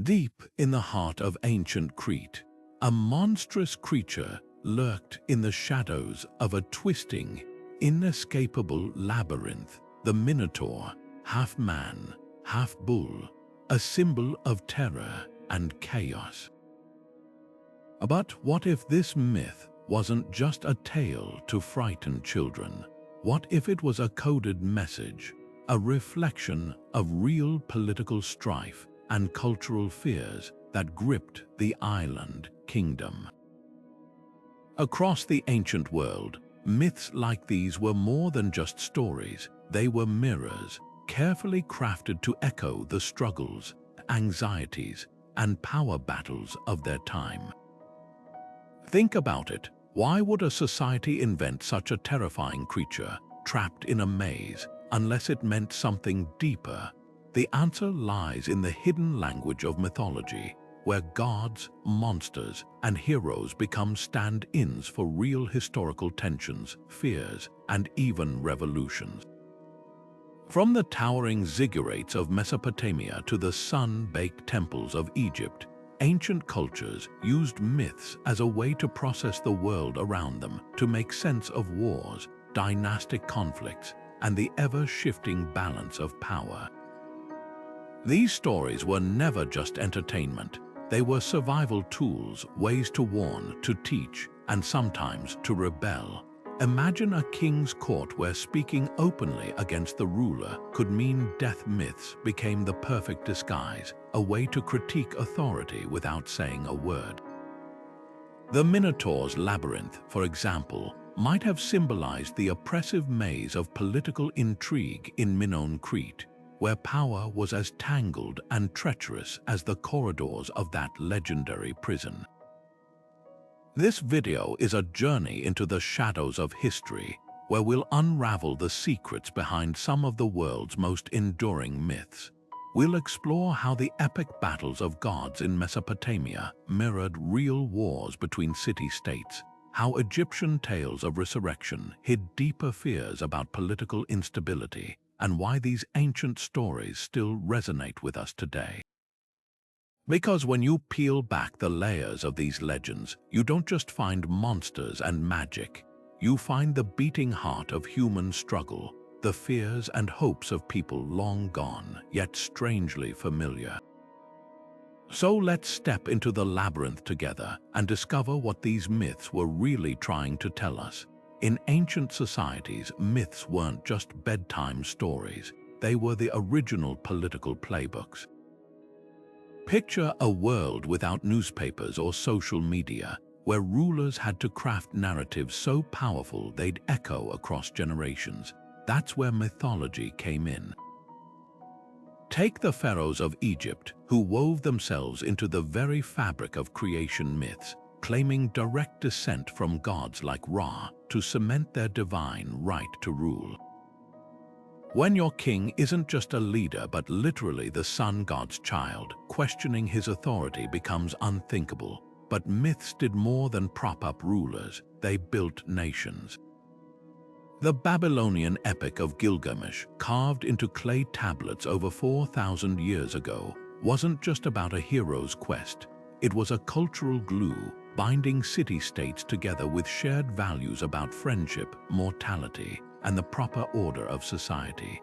Deep in the heart of ancient Crete, a monstrous creature lurked in the shadows of a twisting, inescapable labyrinth, the Minotaur, half man, half bull, a symbol of terror and chaos. But what if this myth wasn't just a tale to frighten children? What if it was a coded message, a reflection of real political strife and cultural fears that gripped the island kingdom? Across the ancient world, myths like these were more than just stories. They were mirrors, carefully crafted to echo the struggles, anxieties, and power battles of their time. Think about it. Why would a society invent such a terrifying creature, trapped in a maze, unless it meant something deeper? The answer lies in the hidden language of mythology, where gods, monsters, and heroes become stand-ins for real historical tensions, fears, and even revolutions. From the towering ziggurats of Mesopotamia to the sun-baked temples of Egypt, ancient cultures used myths as a way to process the world around them, to make sense of wars, dynastic conflicts, and the ever-shifting balance of power. These stories were never just entertainment. They were survival tools, ways to warn, to teach, and sometimes to rebel. Imagine a king's court where speaking openly against the ruler could mean death. Myths became the perfect disguise, a way to critique authority without saying a word. The Minotaur's labyrinth, for example, might have symbolized the oppressive maze of political intrigue in Minoan Crete, where power was as tangled and treacherous as the corridors of that legendary prison. This video is a journey into the shadows of history, where we'll unravel the secrets behind some of the world's most enduring myths. We'll explore how the epic battles of gods in Mesopotamia mirrored real wars between city-states, how Egyptian tales of resurrection hid deeper fears about political instability, and why these ancient stories still resonate with us today. Because when you peel back the layers of these legends, you don't just find monsters and magic. You find the beating heart of human struggle, the fears and hopes of people long gone, yet strangely familiar. So let's step into the labyrinth together and discover what these myths were really trying to tell us. In ancient societies, myths weren't just bedtime stories. They were the original political playbooks. Picture a world without newspapers or social media, where rulers had to craft narratives so powerful they'd echo across generations. That's where mythology came in. Take the pharaohs of Egypt, who wove themselves into the very fabric of creation myths, claiming direct descent from gods like Ra to cement their divine right to rule. When your king isn't just a leader but literally the sun god's child, questioning his authority becomes unthinkable. But myths did more than prop up rulers. They built nations. The Babylonian epic of Gilgamesh, carved into clay tablets over 4,000 years ago, wasn't just about a hero's quest. It was a cultural glue, binding city-states together with shared values about friendship, mortality, and the proper order of society.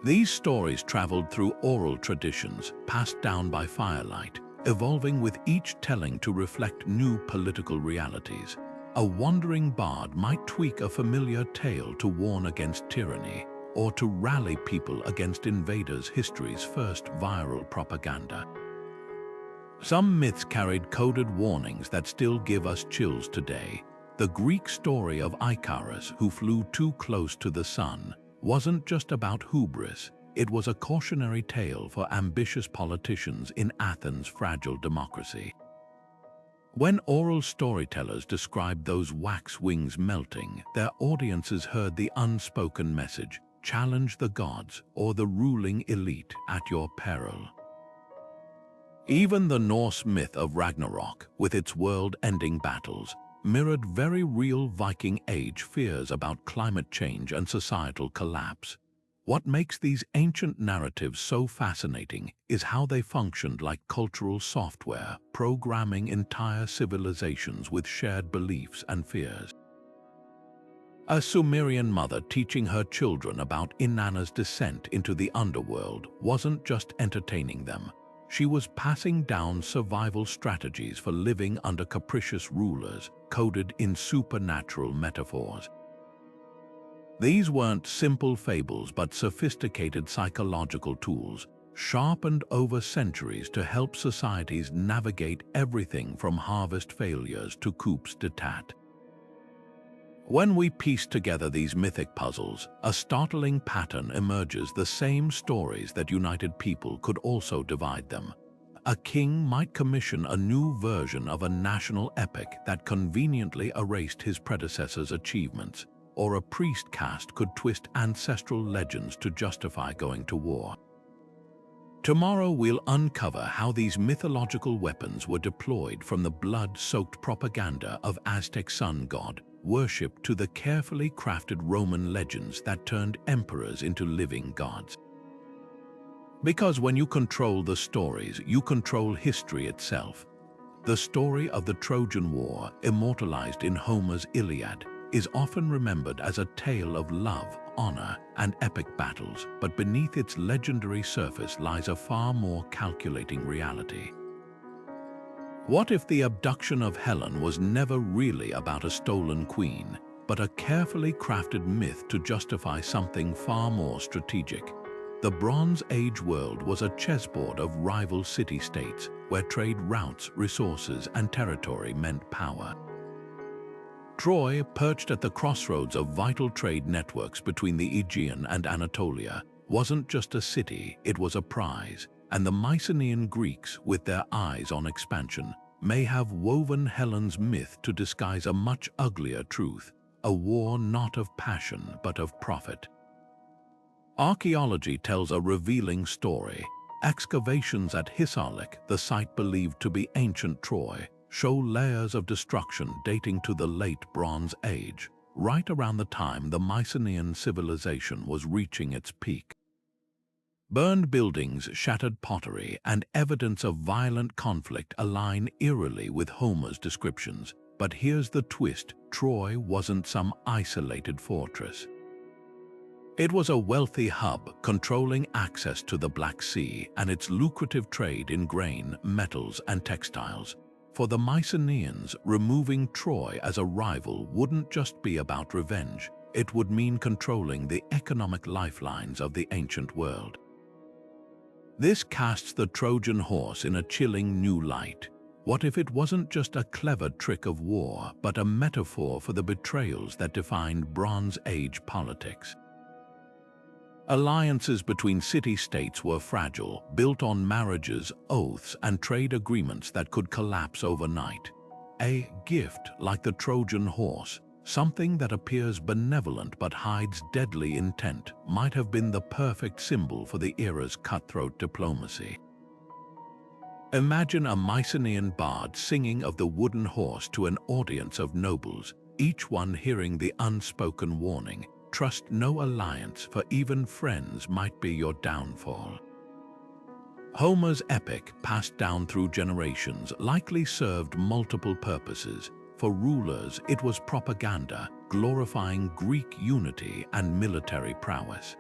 These stories traveled through oral traditions, passed down by firelight, evolving with each telling to reflect new political realities. A wandering bard might tweak a familiar tale to warn against tyranny, or to rally people against invaders. History's first viral propaganda. Some myths carried coded warnings that still give us chills today. The Greek story of Icarus, who flew too close to the sun, wasn't just about hubris. It was a cautionary tale for ambitious politicians in Athens' fragile democracy. When oral storytellers described those wax wings melting, their audiences heard the unspoken message: challenge the gods or the ruling elite at your peril. Even the Norse myth of Ragnarok, with its world-ending battles, mirrored very real Viking Age fears about climate change and societal collapse. What makes these ancient narratives so fascinating is how they functioned like cultural software, programming entire civilizations with shared beliefs and fears. A Sumerian mother teaching her children about Inanna's descent into the underworld wasn't just entertaining them. She was passing down survival strategies for living under capricious rulers, coded in supernatural metaphors. These weren't simple fables but sophisticated psychological tools, sharpened over centuries to help societies navigate everything from harvest failures to coups d'état. When we piece together these mythic puzzles, a startling pattern emerges: the same stories that united people could also divide them. A king might commission a new version of a national epic that conveniently erased his predecessor's achievements, or a priest caste could twist ancestral legends to justify going to war. Tomorrow we'll uncover how these mythological weapons were deployed, from the blood-soaked propaganda of Aztec sun god worship to the carefully crafted Roman legends that turned emperors into living gods. Because when you control the stories, you control history itself. The story of the Trojan War, immortalized in Homer's Iliad, is often remembered as a tale of love, honor, and epic battles, but beneath its legendary surface lies a far more calculating reality. What if the abduction of Helen was never really about a stolen queen, but a carefully crafted myth to justify something far more strategic? The Bronze Age world was a chessboard of rival city-states, where trade routes, resources, and territory meant power. Troy, perched at the crossroads of vital trade networks between the Aegean and Anatolia, wasn't just a city, it was a prize, and the Mycenaean Greeks, with their eyes on expansion, may have woven Helen's myth to disguise a much uglier truth: a war not of passion but of profit. Archaeology tells a revealing story. Excavations at Hisarlik, the site believed to be ancient Troy, show layers of destruction dating to the late Bronze Age, right around the time the Mycenaean civilization was reaching its peak. Burned buildings, shattered pottery, and evidence of violent conflict align eerily with Homer's descriptions. But here's the twist: Troy wasn't some isolated fortress. It was a wealthy hub controlling access to the Black Sea and its lucrative trade in grain, metals, and textiles. For the Mycenaeans, removing Troy as a rival wouldn't just be about revenge, it would mean controlling the economic lifelines of the ancient world. This casts the Trojan horse in a chilling new light. What if it wasn't just a clever trick of war, but a metaphor for the betrayals that defined Bronze Age politics? Alliances between city-states were fragile, built on marriages, oaths, and trade agreements that could collapse overnight. A gift like the Trojan horse, something that appears benevolent but hides deadly intent, might have been the perfect symbol for the era's cutthroat diplomacy. Imagine a Mycenaean bard singing of the wooden horse to an audience of nobles, each one hearing the unspoken warning: trust no alliance, for even friends might be your downfall. Homer's epic, passed down through generations, likely served multiple purposes. For rulers, it was propaganda, glorifying Greek unity and military prowess.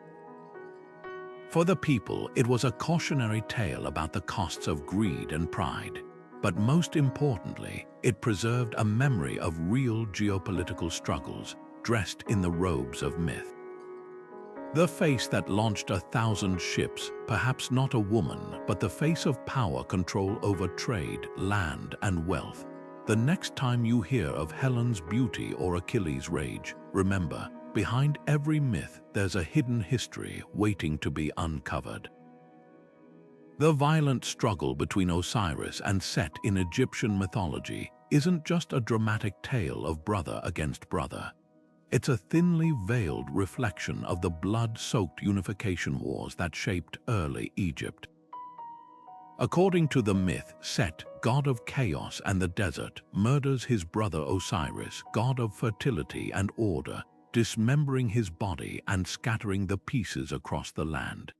For the people, it was a cautionary tale about the costs of greed and pride. But most importantly, it preserved a memory of real geopolitical struggles, dressed in the robes of myth. The face that launched 1,000 ships, perhaps not a woman, but the face of power, control over trade, land, and wealth. The next time you hear of Helen's beauty or Achilles' rage, remember, behind every myth there's a hidden history waiting to be uncovered. The violent struggle between Osiris and Set in Egyptian mythology isn't just a dramatic tale of brother against brother. It's a thinly veiled reflection of the blood-soaked unification wars that shaped early Egypt. According to the myth, Set, god of chaos and the desert, murders his brother Osiris, god of fertility and order, dismembering his body and scattering the pieces across the land.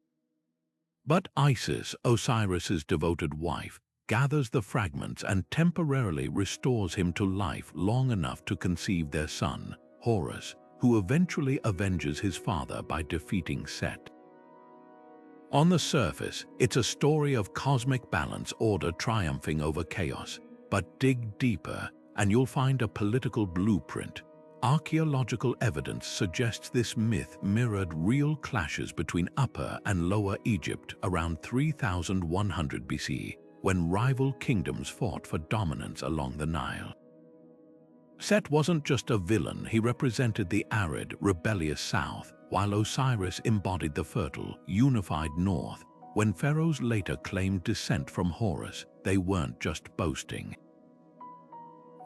But Isis, Osiris's devoted wife, gathers the fragments and temporarily restores him to life long enough to conceive their son, Horus, who eventually avenges his father by defeating Set. On the surface, it's a story of cosmic balance, order triumphing over chaos. But dig deeper, and you'll find a political blueprint. Archaeological evidence suggests this myth mirrored real clashes between Upper and Lower Egypt around 3100 BC, when rival kingdoms fought for dominance along the Nile. Set wasn't just a villain, he represented the arid, rebellious south, while Osiris embodied the fertile, unified north. When pharaohs later claimed descent from Horus, they weren't just boasting.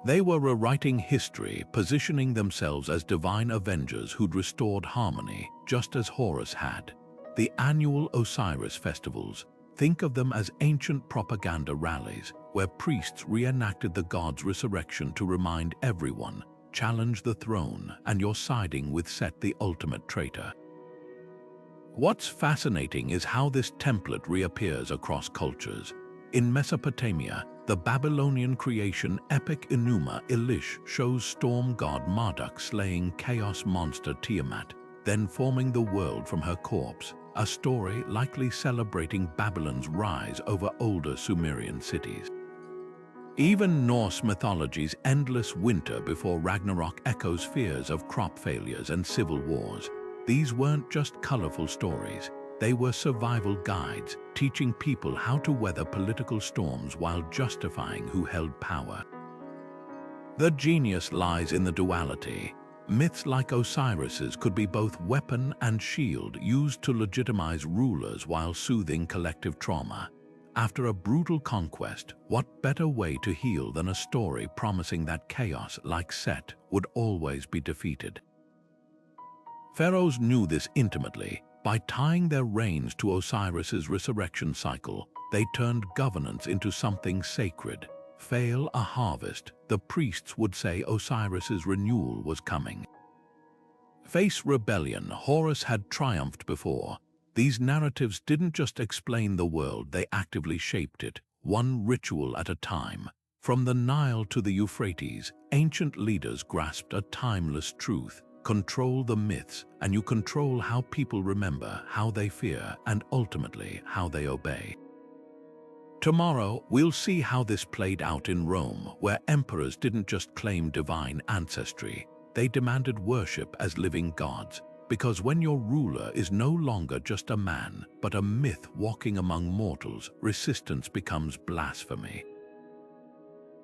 They were rewriting history, positioning themselves as divine avengers who'd restored harmony, just as Horus had. The annual Osiris festivals, think of them as ancient propaganda rallies, where priests reenacted the god's resurrection to remind everyone, challenge the throne, and you're siding with Set, the ultimate traitor. What's fascinating is how this template reappears across cultures. In Mesopotamia, the Babylonian creation epic Enuma Elish shows storm god Marduk slaying chaos monster Tiamat, then forming the world from her corpse, a story likely celebrating Babylon's rise over older Sumerian cities. Even Norse mythology's endless winter before Ragnarok echoes fears of crop failures and civil wars. These weren't just colorful stories. They were survival guides, teaching people how to weather political storms while justifying who held power. The genius lies in the duality. Myths like Osiris's could be both weapon and shield, used to legitimize rulers while soothing collective trauma. After a brutal conquest, what better way to heal than a story promising that chaos, like Set, would always be defeated? Pharaohs knew this intimately. By tying their reigns to Osiris's resurrection cycle, they turned governance into something sacred. Fail a harvest, the priests would say Osiris's renewal was coming. Face rebellion, Horus had triumphed before. These narratives didn't just explain the world, they actively shaped it, one ritual at a time. From the Nile to the Euphrates, ancient leaders grasped a timeless truth. Control the myths, and you control how people remember, how they fear, and ultimately how they obey. Tomorrow, we'll see how this played out in Rome, where emperors didn't just claim divine ancestry, they demanded worship as living gods. Because when your ruler is no longer just a man, but a myth walking among mortals, resistance becomes blasphemy.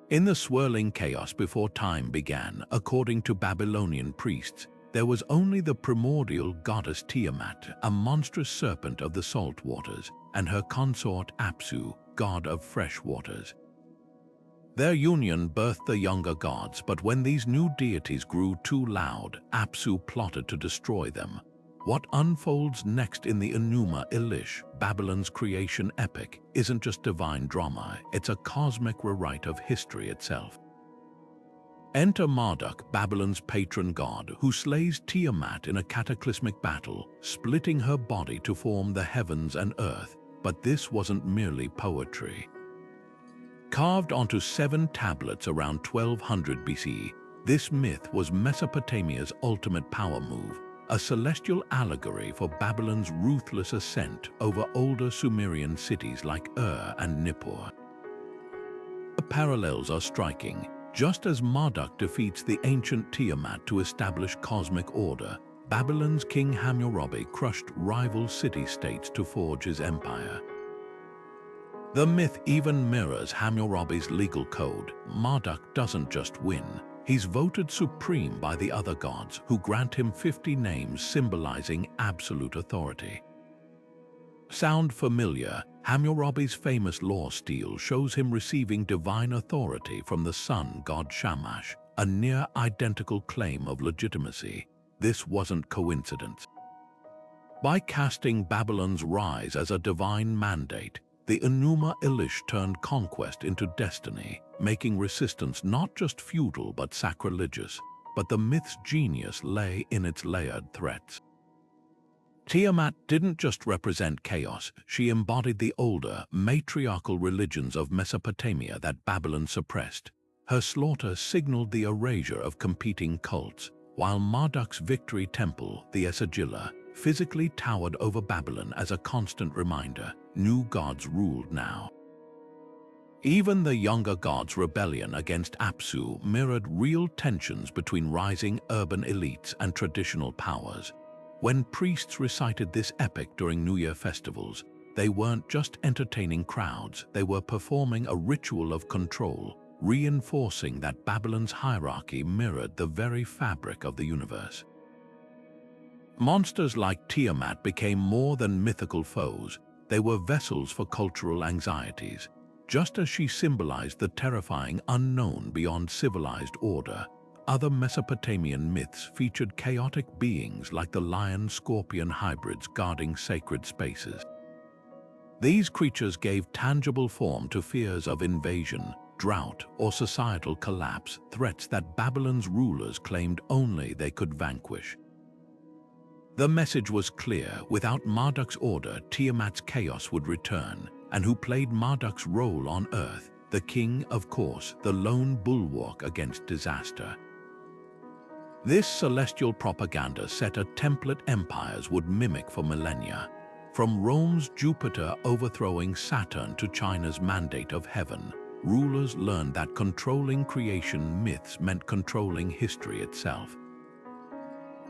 In the swirling chaos before time began, according to Babylonian priests, there was only the primordial goddess Tiamat, a monstrous serpent of the salt waters, and her consort Apsu, god of fresh waters. Their union birthed the younger gods, but when these new deities grew too loud, Apsu plotted to destroy them. What unfolds next in the Enuma Elish, Babylon's creation epic, isn't just divine drama, it's a cosmic rewrite of history itself. Enter Marduk, Babylon's patron god, who slays Tiamat in a cataclysmic battle, splitting her body to form the heavens and earth. But this wasn't merely poetry. Carved onto 7 tablets around 1200 BC, this myth was Mesopotamia's ultimate power move, a celestial allegory for Babylon's ruthless ascent over older Sumerian cities like Ur and Nippur. The parallels are striking. Just as Marduk defeats the ancient Tiamat to establish cosmic order, Babylon's king Hammurabi crushed rival city-states to forge his empire. The myth even mirrors Hammurabi's legal code. Marduk doesn't just win, he's voted supreme by the other gods, who grant him 50 names symbolizing absolute authority. Sound familiar? Hammurabi's famous law stele shows him receiving divine authority from the sun god Shamash, a near-identical claim of legitimacy. This wasn't coincidence. By casting Babylon's rise as a divine mandate, the Enuma Elish turned conquest into destiny, making resistance not just futile but sacrilegious. but the myth's genius lay in its layered threats. Tiamat didn't just represent chaos, she embodied the older, matriarchal religions of Mesopotamia that Babylon suppressed. Her slaughter signaled the erasure of competing cults, while Marduk's victory temple, the Esagila, physically towered over Babylon as a constant reminder, new gods ruled now. Even the younger gods' rebellion against Apsu mirrored real tensions between rising urban elites and traditional powers. When priests recited this epic during New Year festivals, they weren't just entertaining crowds, they were performing a ritual of control, reinforcing that Babylon's hierarchy mirrored the very fabric of the universe. Monsters like Tiamat became more than mythical foes, they were vessels for cultural anxieties. Just as she symbolized the terrifying unknown beyond civilized order, other Mesopotamian myths featured chaotic beings like the lion-scorpion hybrids guarding sacred spaces. These creatures gave tangible form to fears of invasion, drought, or societal collapse, threats that Babylon's rulers claimed only they could vanquish. The message was clear: without Marduk's order, Tiamat's chaos would return, and who played Marduk's role on Earth? The king, of course, the lone bulwark against disaster. This celestial propaganda set a template empires would mimic for millennia. From Rome's Jupiter overthrowing Saturn to China's mandate of heaven, rulers learned that controlling creation myths meant controlling history itself.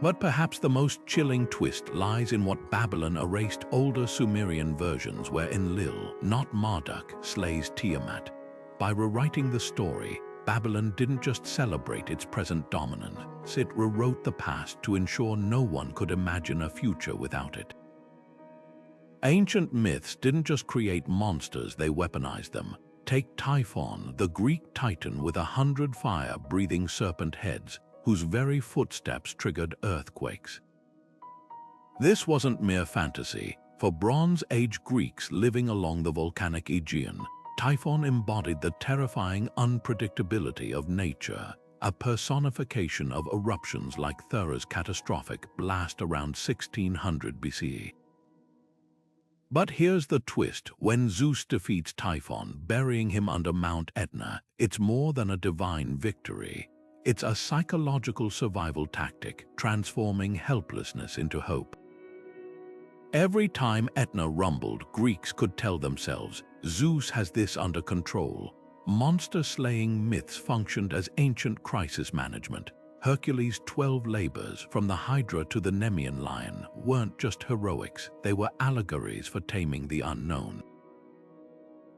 But perhaps the most chilling twist lies in what Babylon erased older Sumerian versions where Enlil, not Marduk, slays Tiamat. By rewriting the story, Babylon didn't just celebrate its present dominance, it rewrote the past to ensure no one could imagine a future without it. Ancient myths didn't just create monsters, they weaponized them. Take Typhon, the Greek titan with 100 fire-breathing serpent heads, whose very footsteps triggered earthquakes. This wasn't mere fantasy. For Bronze Age Greeks living along the volcanic Aegean, Typhon embodied the terrifying unpredictability of nature, a personification of eruptions like Thura's catastrophic blast around 1600 BCE. But here's the twist: when Zeus defeats Typhon, burying him under Mount Etna, it's more than a divine victory. It's a psychological survival tactic, transforming helplessness into hope. Every time Etna rumbled, Greeks could tell themselves, Zeus has this under control. Monster-slaying myths functioned as ancient crisis management. Hercules' 12 labors, from the Hydra to the Nemean lion, weren't just heroics, they were allegories for taming the unknown.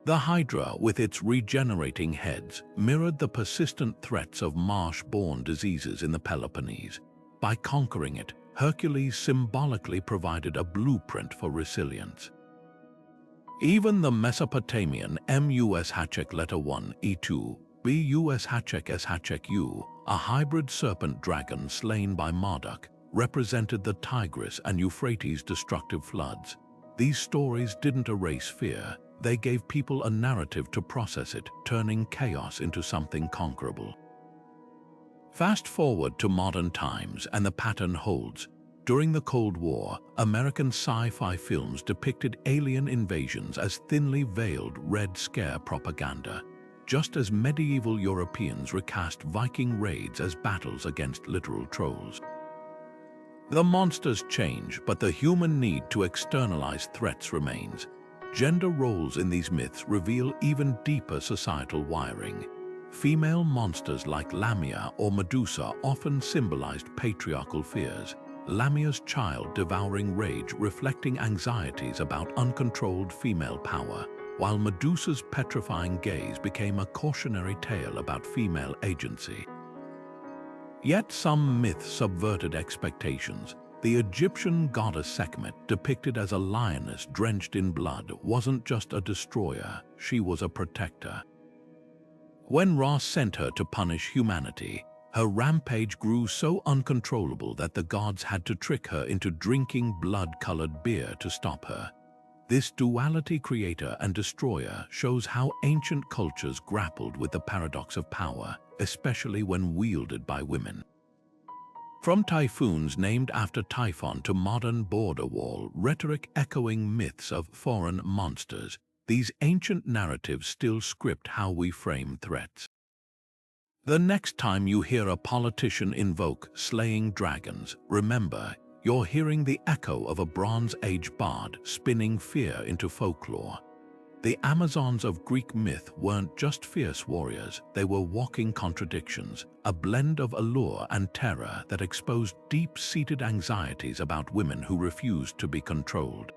The Hydra, with its regenerating heads, mirrored the persistent threats of marsh-borne diseases in the Peloponnese. By conquering it, Hercules symbolically provided a blueprint for resilience. Even the Mesopotamian Mus letter 1 E2 Bus U, a hybrid serpent dragon slain by Marduk, represented the Tigris and Euphrates destructive floods. These stories didn't erase fear, they gave people a narrative to process it, turning chaos into something conquerable. Fast forward to modern times and the pattern holds. During the Cold War, American sci-fi films depicted alien invasions as thinly veiled Red Scare propaganda, just as medieval Europeans recast Viking raids as battles against literal trolls. The monsters change, but the human need to externalize threats remains. Gender roles in these myths reveal even deeper societal wiring. Female monsters like Lamia or Medusa often symbolized patriarchal fears, Lamia's child-devouring rage reflecting anxieties about uncontrolled female power, while Medusa's petrifying gaze became a cautionary tale about female agency. Yet some myths subverted expectations. The Egyptian goddess Sekhmet, depicted as a lioness drenched in blood, wasn't just a destroyer, she was a protector. When Ra sent her to punish humanity, her rampage grew so uncontrollable that the gods had to trick her into drinking blood-colored beer to stop her. This duality, creator and destroyer, shows how ancient cultures grappled with the paradox of power, especially when wielded by women. From typhoons named after Typhon to modern border wall rhetoric echoing myths of foreign monsters, these ancient narratives still script how we frame threats. The next time you hear a politician invoke slaying dragons, remember, you're hearing the echo of a Bronze Age bard spinning fear into folklore. The Amazons of Greek myth weren't just fierce warriors, they were walking contradictions, a blend of allure and terror that exposed deep-seated anxieties about women who refused to be controlled.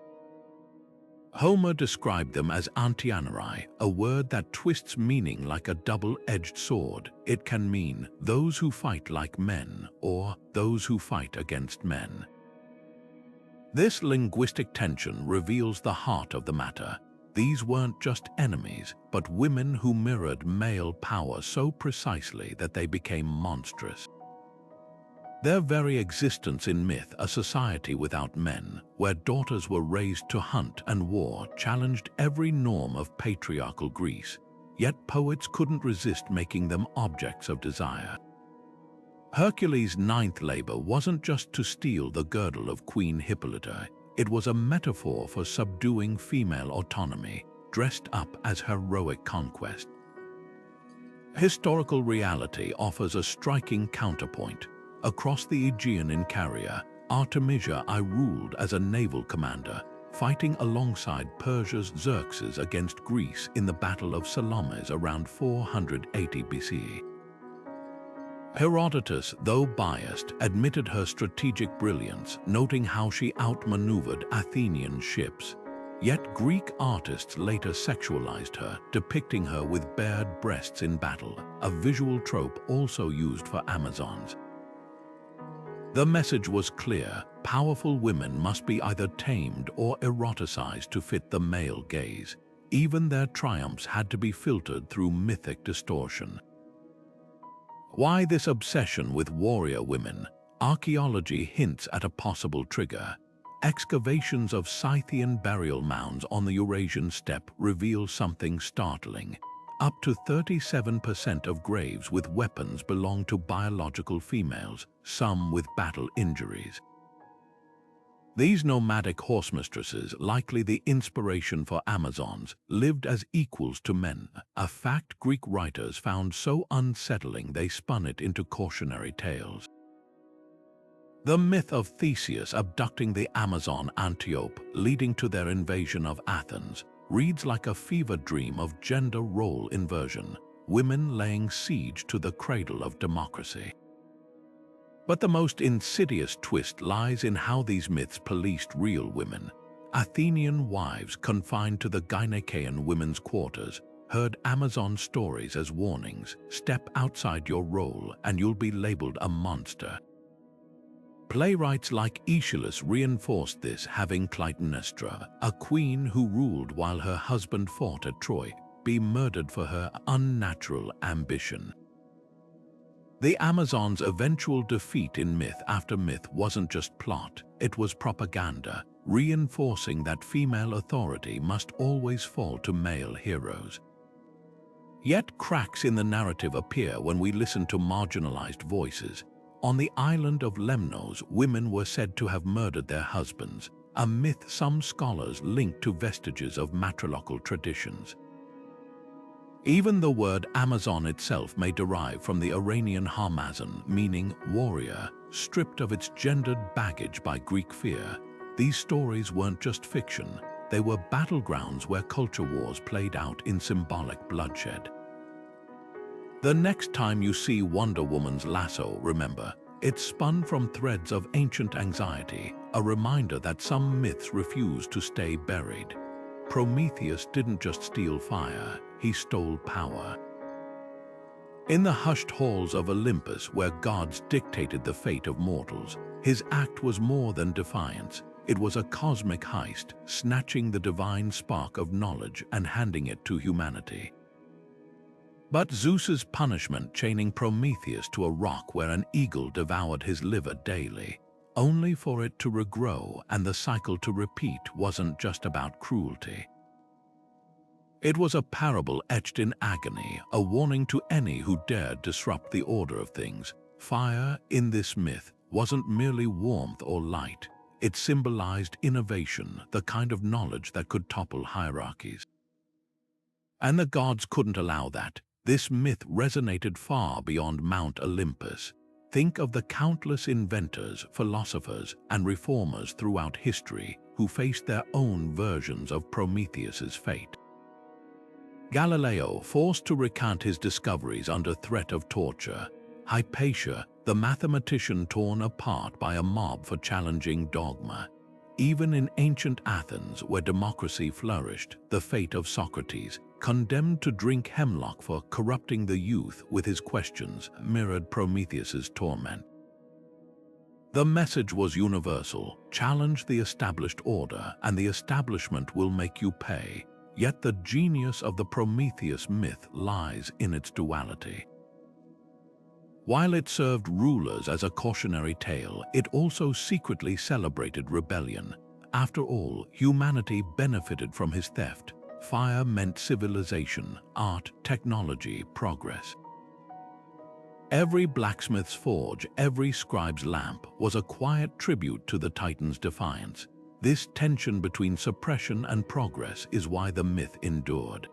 Homer described them as antianari, a word that twists meaning like a double-edged sword. It can mean those who fight like men or those who fight against men. This linguistic tension reveals the heart of the matter. These weren't just enemies, but women who mirrored male power so precisely that they became monstrous. Their very existence in myth, a society without men, where daughters were raised to hunt and war, challenged every norm of patriarchal Greece, yet poets couldn't resist making them objects of desire. Hercules' ninth labor wasn't just to steal the girdle of Queen Hippolyta, it was a metaphor for subduing female autonomy, dressed up as heroic conquest. Historical reality offers a striking counterpoint. Across the Aegean in Caria, Artemisia I ruled as a naval commander, fighting alongside Persia's Xerxes against Greece in the Battle of Salamis around 480 BCE. Herodotus, though biased, admitted her strategic brilliance, noting how she outmaneuvered Athenian ships. Yet Greek artists later sexualized her, depicting her with bared breasts in battle, a visual trope also used for Amazons. The message was clear: powerful women must be either tamed or eroticized to fit the male gaze. Even their triumphs had to be filtered through mythic distortion. Why this obsession with warrior women? Archaeology hints at a possible trigger. Excavations of Scythian burial mounds on the Eurasian steppe reveal something startling. Up to 37% of graves with weapons belong to biological females, some with battle injuries. These nomadic horsemistresses, likely the inspiration for Amazons, lived as equals to men, a fact Greek writers found so unsettling they spun it into cautionary tales. The myth of Theseus abducting the Amazon Antiope, leading to their invasion of Athens, reads like a fever dream of gender role inversion, women laying siege to the cradle of democracy. But the most insidious twist lies in how these myths policed real women. Athenian wives confined to the Gynekaean women's quarters heard Amazon stories as warnings: step outside your role and you'll be labeled a monster. Playwrights like Aeschylus reinforced this, having Clytemnestra, a queen who ruled while her husband fought at Troy, be murdered for her unnatural ambition. The Amazons' eventual defeat in myth after myth wasn't just plot, it was propaganda, reinforcing that female authority must always fall to male heroes. Yet cracks in the narrative appear when we listen to marginalized voices. On the island of Lemnos, women were said to have murdered their husbands, a myth some scholars link to vestiges of matrilocal traditions. Even the word Amazon itself may derive from the Iranian Harmazon, meaning warrior, stripped of its gendered baggage by Greek fear. These stories weren't just fiction, they were battlegrounds where culture wars played out in symbolic bloodshed. The next time you see Wonder Woman's lasso, remember, it's spun from threads of ancient anxiety, a reminder that some myths refuse to stay buried. Prometheus didn't just steal fire, he stole power. In the hushed halls of Olympus, where gods dictated the fate of mortals, his act was more than defiance. It was a cosmic heist, snatching the divine spark of knowledge and handing it to humanity. But Zeus's punishment, chaining Prometheus to a rock where an eagle devoured his liver daily, only for it to regrow and the cycle to repeat, wasn't just about cruelty. It was a parable etched in agony, a warning to any who dared disrupt the order of things. Fire, in this myth, wasn't merely warmth or light. It symbolized innovation, the kind of knowledge that could topple hierarchies. And the gods couldn't allow that. This myth resonated far beyond Mount Olympus. Think of the countless inventors, philosophers, and reformers throughout history who faced their own versions of Prometheus's fate. Galileo, forced to recant his discoveries under threat of torture. Hypatia, the mathematician torn apart by a mob for challenging dogma. Even in ancient Athens, where democracy flourished, the fate of Socrates, condemned to drink hemlock for corrupting the youth with his questions, mirrored Prometheus's torment. The message was universal: challenge the established order, and the establishment will make you pay. Yet the genius of the Prometheus myth lies in its duality. While it served rulers as a cautionary tale, it also secretly celebrated rebellion. After all, humanity benefited from his theft. Fire meant civilization, art, technology, progress. Every blacksmith's forge, every scribe's lamp was a quiet tribute to the Titan's defiance. This tension between suppression and progress is why the myth endured.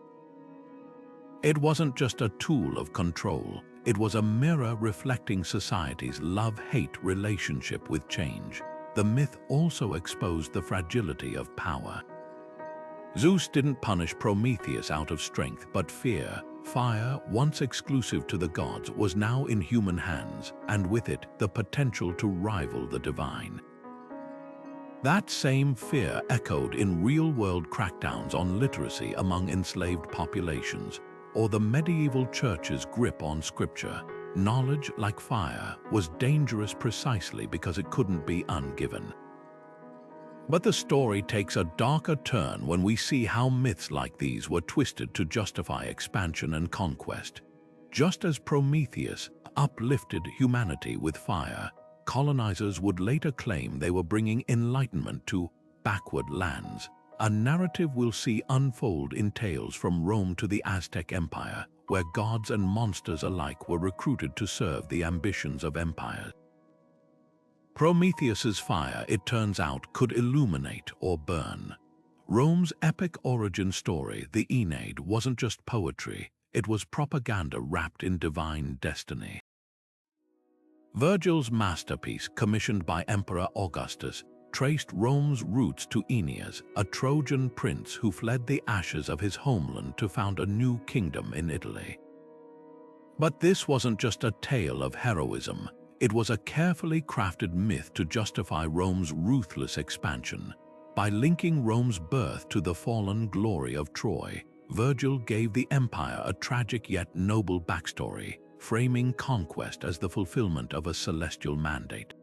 It wasn't just a tool of control, it was a mirror reflecting society's love-hate relationship with change. The myth also exposed the fragility of power. Zeus didn't punish Prometheus out of strength, but fear. Fire, once exclusive to the gods, was now in human hands, and with it, the potential to rival the divine. That same fear echoed in real-world crackdowns on literacy among enslaved populations, or the medieval church's grip on scripture. Knowledge, like fire, was dangerous precisely because it couldn't be ungiven. But the story takes a darker turn when we see how myths like these were twisted to justify expansion and conquest. Just as Prometheus uplifted humanity with fire, colonizers would later claim they were bringing enlightenment to backward lands. A narrative we'll see unfold in tales from Rome to the Aztec Empire, where gods and monsters alike were recruited to serve the ambitions of empires. Prometheus's fire, it turns out, could illuminate or burn. Rome's epic origin story, the Aeneid, wasn't just poetry, it was propaganda wrapped in divine destiny. Virgil's masterpiece, commissioned by Emperor Augustus, traced Rome's roots to Aeneas, a Trojan prince who fled the ashes of his homeland to found a new kingdom in Italy. But this wasn't just a tale of heroism. It was a carefully crafted myth to justify Rome's ruthless expansion. By linking Rome's birth to the fallen glory of Troy, Virgil gave the empire a tragic yet noble backstory, framing conquest as the fulfillment of a celestial mandate.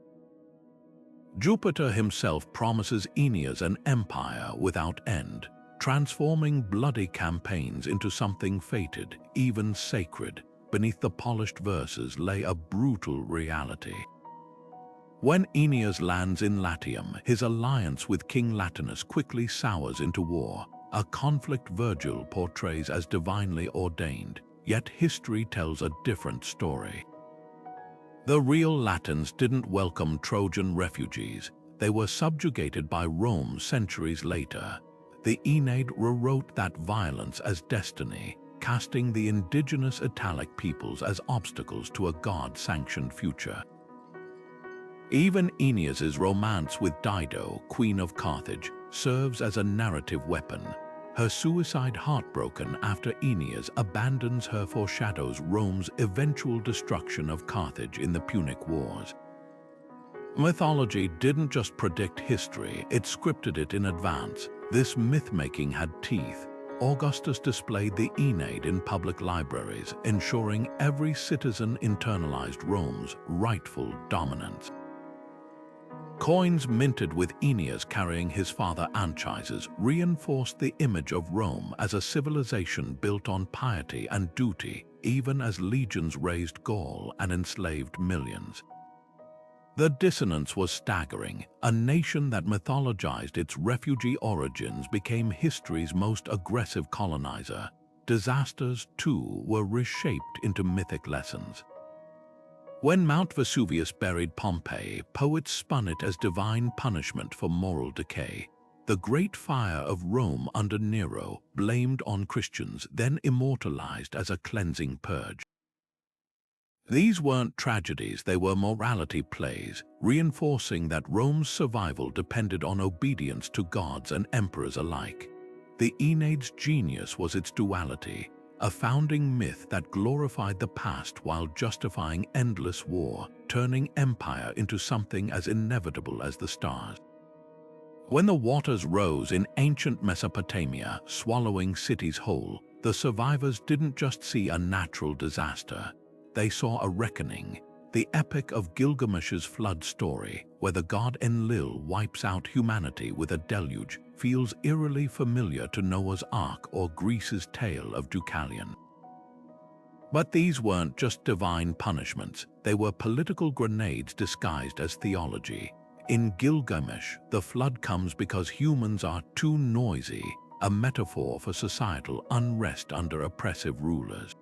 Jupiter himself promises Aeneas an empire without end, transforming bloody campaigns into something fated, even sacred. Beneath the polished verses lay a brutal reality. When Aeneas lands in Latium, his alliance with King Latinus quickly sours into war, a conflict Virgil portrays as divinely ordained, yet history tells a different story. The real Latins didn't welcome Trojan refugees. They were subjugated by Rome centuries later. The Aeneid rewrote that violence as destiny, casting the indigenous Italic peoples as obstacles to a god-sanctioned future. Even Aeneas's romance with Dido, Queen of Carthage, serves as a narrative weapon. Her suicide, heartbroken after Aeneas abandons her, foreshadows Rome's eventual destruction of Carthage in the Punic Wars. Mythology didn't just predict history, it scripted it in advance. This myth-making had teeth. Augustus displayed the Aeneid in public libraries, ensuring every citizen internalized Rome's rightful dominance. Coins minted with Aeneas carrying his father Anchises reinforced the image of Rome as a civilization built on piety and duty, even as legions raised Gaul and enslaved millions. The dissonance was staggering. A nation that mythologized its refugee origins became history's most aggressive colonizer. Disasters, too, were reshaped into mythic lessons. When Mount Vesuvius buried Pompeii, poets spun it as divine punishment for moral decay. The Great Fire of Rome under Nero, blamed on Christians, then immortalized as a cleansing purge. These weren't tragedies, they were morality plays, reinforcing that Rome's survival depended on obedience to gods and emperors alike. The Aeneid's genius was its duality, a founding myth that glorified the past while justifying endless war, turning empire into something as inevitable as the stars. When the waters rose in ancient Mesopotamia, swallowing cities whole, the survivors didn't just see a natural disaster. They saw a reckoning, the epic of Gilgamesh's flood story, where the god Enlil wipes out humanity with a deluge, feels eerily familiar to Noah's Ark or Greece's tale of Deucalion. But these weren't just divine punishments, they were political grenades disguised as theology. In Gilgamesh, the flood comes because humans are too noisy, a metaphor for societal unrest under oppressive rulers.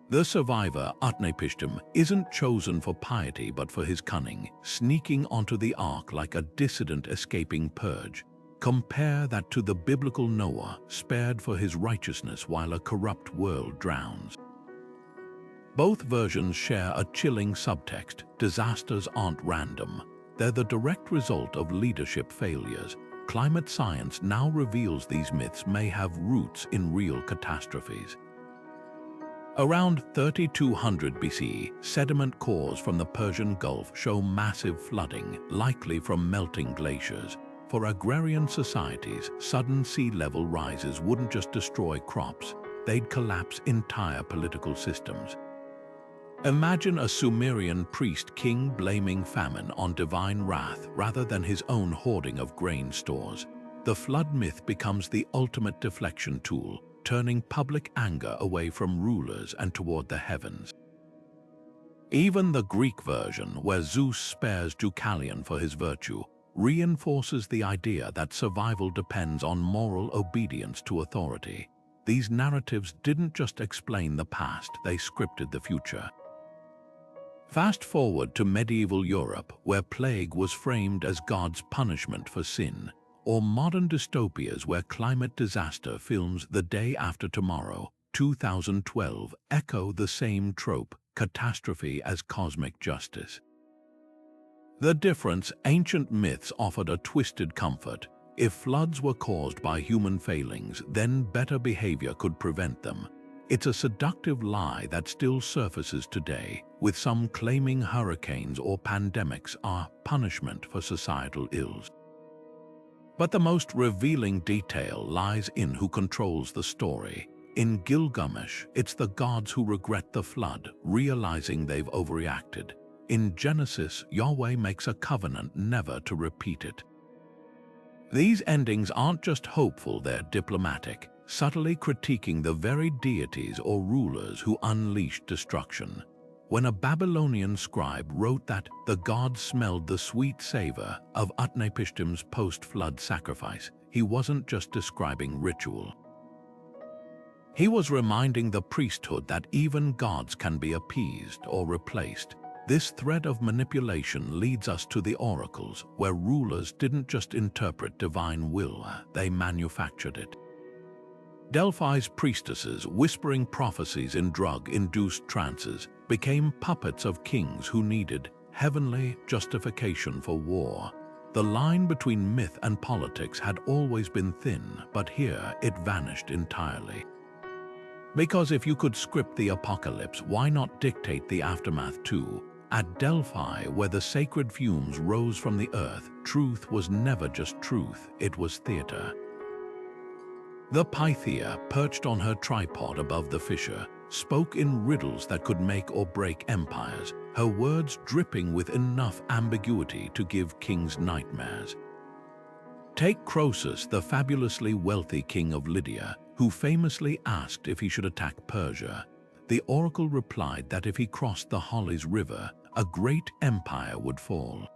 The survivor, Utnapishtim, isn't chosen for piety but for his cunning, sneaking onto the ark like a dissident escaping purge. Compare that to the biblical Noah, spared for his righteousness while a corrupt world drowns. Both versions share a chilling subtext: disasters aren't random. They're the direct result of leadership failures. Climate science now reveals these myths may have roots in real catastrophes. Around 3200 BC, sediment cores from the Persian Gulf show massive flooding, likely from melting glaciers. For agrarian societies, sudden sea level rises wouldn't just destroy crops, they'd collapse entire political systems. Imagine a Sumerian priest-king blaming famine on divine wrath rather than his own hoarding of grain stores. The flood myth becomes the ultimate deflection tool, turning public anger away from rulers and toward the heavens. Even the Greek version, where Zeus spares Deucalion for his virtue, reinforces the idea that survival depends on moral obedience to authority. These narratives didn't just explain the past, they scripted the future. Fast forward to medieval Europe, where plague was framed as God's punishment for sin, or modern dystopias where climate disaster films The Day After Tomorrow, 2012, echo the same trope, catastrophe as cosmic justice. The difference: ancient myths offered a twisted comfort. If floods were caused by human failings, then better behavior could prevent them. It's a seductive lie that still surfaces today, with some claiming hurricanes or pandemics are punishment for societal ills. But the most revealing detail lies in who controls the story. In Gilgamesh, it's the gods who regret the flood, realizing they've overreacted. In Genesis, Yahweh makes a covenant never to repeat it. These endings aren't just hopeful, they're diplomatic, subtly critiquing the very deities or rulers who unleashed destruction. When a Babylonian scribe wrote that the gods smelled the sweet savor of Utnapishtim's post-flood sacrifice, he wasn't just describing ritual. He was reminding the priesthood that even gods can be appeased or replaced. This thread of manipulation leads us to the oracles, where rulers didn't just interpret divine will, they manufactured it. Delphi's priestesses, whispering prophecies in drug-induced trances, became puppets of kings who needed heavenly justification for war. The line between myth and politics had always been thin, but here it vanished entirely. Because if you could script the apocalypse, why not dictate the aftermath too? At Delphi, where the sacred fumes rose from the earth, truth was never just truth, it was theater. The Pythia, perched on her tripod above the fissure, spoke in riddles that could make or break empires, her words dripping with enough ambiguity to give kings nightmares. Take Croesus, the fabulously wealthy king of Lydia, who famously asked if he should attack Persia. The oracle replied that if he crossed the Halys River, a great empire would fall.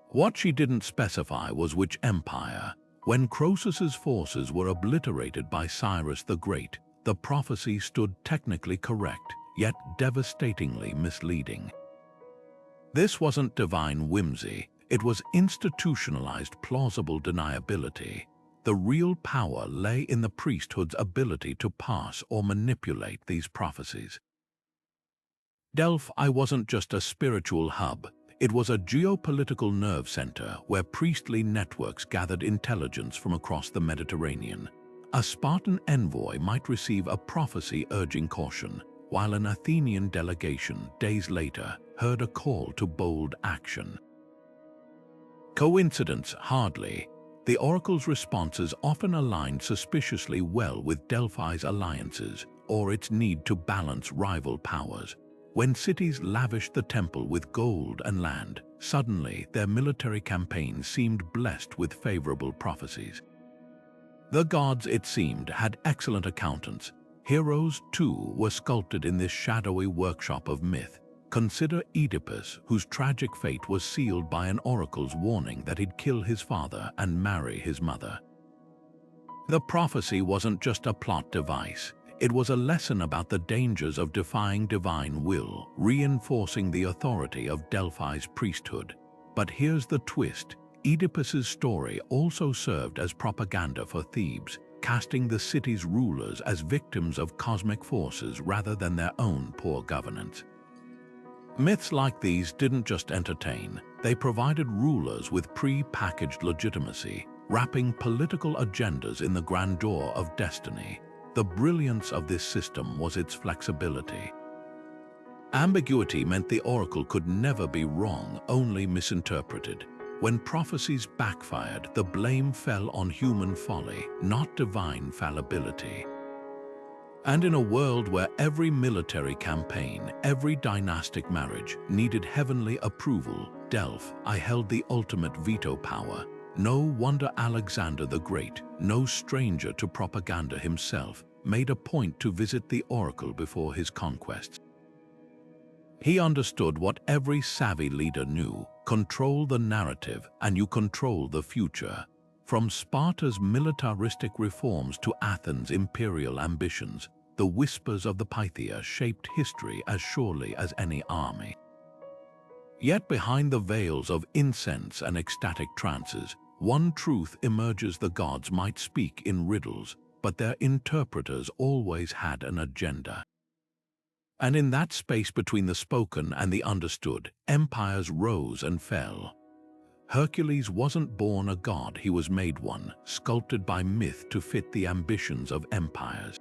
What she didn't specify was which empire. When Croesus's forces were obliterated by Cyrus the Great, the prophecy stood technically correct, yet devastatingly misleading. This wasn't divine whimsy, it was institutionalized plausible deniability. The real power lay in the priesthood's ability to pass or manipulate these prophecies. Delphi wasn't just a spiritual hub, it was a geopolitical nerve center where priestly networks gathered intelligence from across the Mediterranean. A Spartan envoy might receive a prophecy urging caution, while an Athenian delegation, days later, heard a call to bold action. Coincidence? Hardly. The oracle's responses often aligned suspiciously well with Delphi's alliances or its need to balance rival powers. When cities lavished the temple with gold and land, suddenly their military campaigns seemed blessed with favorable prophecies. The gods, it seemed, had excellent accountants. Heroes, too, were sculpted in this shadowy workshop of myth. Consider Oedipus, whose tragic fate was sealed by an oracle's warning that he'd kill his father and marry his mother. The prophecy wasn't just a plot device. It was a lesson about the dangers of defying divine will, reinforcing the authority of Delphi's priesthood. But here's the twist. Oedipus's story also served as propaganda for Thebes, casting the city's rulers as victims of cosmic forces rather than their own poor governance. Myths like these didn't just entertain, they provided rulers with pre-packaged legitimacy, wrapping political agendas in the grandeur of destiny. The brilliance of this system was its flexibility. Ambiguity meant the oracle could never be wrong, only misinterpreted. When prophecies backfired, the blame fell on human folly, not divine fallibility. And in a world where every military campaign, every dynastic marriage needed heavenly approval, Delphi held the ultimate veto power. No wonder Alexander the Great, no stranger to propaganda himself, made a point to visit the oracle before his conquests. He understood what every savvy leader knew: control the narrative and you control the future. From Sparta's militaristic reforms to Athens' imperial ambitions, the whispers of the Pythia shaped history as surely as any army. Yet behind the veils of incense and ecstatic trances, one truth emerges: the gods might speak in riddles, but their interpreters always had an agenda. And in that space between the spoken and the understood, empires rose and fell. Hercules wasn't born a god, he was made one, sculpted by myth to fit the ambitions of empires.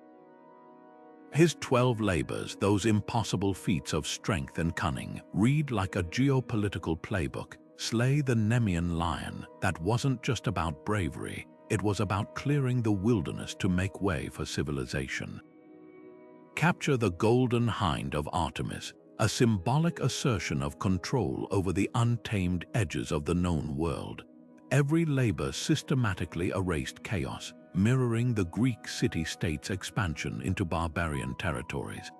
His 12 labors, those impossible feats of strength and cunning, read like a geopolitical playbook. Slay the Nemean lion, that wasn't just about bravery, it was about clearing the wilderness to make way for civilization. Capture the golden hind of Artemis, a symbolic assertion of control over the untamed edges of the known world. Every labor systematically erased chaos, mirroring the Greek city-state's expansion into barbarian territories.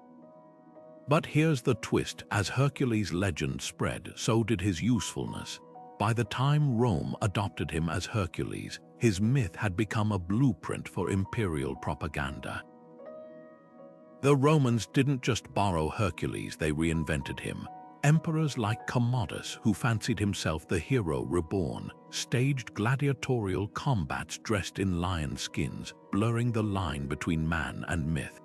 But here's the twist: as Hercules' legend spread, so did his usefulness. By the time Rome adopted him as Hercules, his myth had become a blueprint for imperial propaganda. The Romans didn't just borrow Hercules, they reinvented him. Emperors like Commodus, who fancied himself the hero reborn, staged gladiatorial combats dressed in lion skins, blurring the line between man and myth.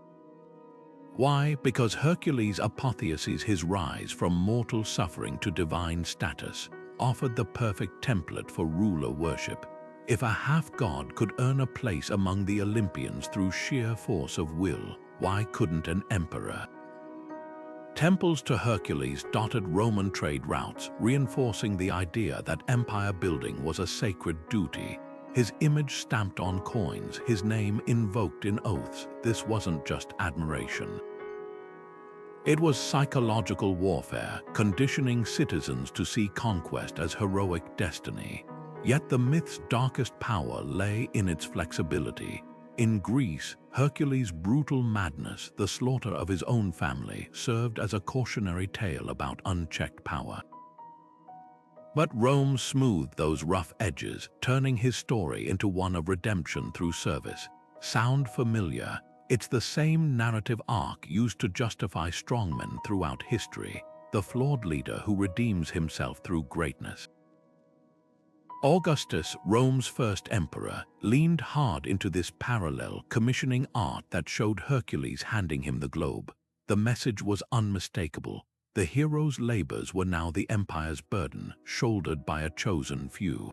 Why? Because Hercules apotheoses his rise from mortal suffering to divine status, offered the perfect template for ruler worship. If a half-god could earn a place among the Olympians through sheer force of will, why couldn't an emperor? Temples to Hercules dotted Roman trade routes, reinforcing the idea that empire building was a sacred duty. His image stamped on coins, his name invoked in oaths. This wasn't just admiration. It was psychological warfare, conditioning citizens to see conquest as heroic destiny. Yet the myth's darkest power lay in its flexibility. In Greece, Hercules' brutal madness, the slaughter of his own family, served as a cautionary tale about unchecked power. But Rome smoothed those rough edges, turning his story into one of redemption through service. Sound familiar? It's the same narrative arc used to justify strongmen throughout history, the flawed leader who redeems himself through greatness. Augustus, Rome's first emperor, leaned hard into this parallel, commissioning art that showed Hercules handing him the globe. The message was unmistakable. The hero's labors were now the empire's burden, shouldered by a chosen few.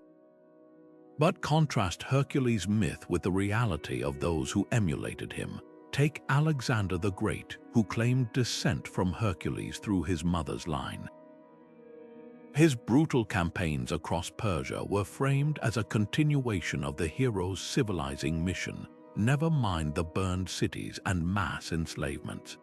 But contrast Hercules' myth with the reality of those who emulated him. Take Alexander the Great, who claimed descent from Hercules through his mother's line. His brutal campaigns across Persia were framed as a continuation of the hero's civilizing mission, never mind the burned cities and mass enslavements.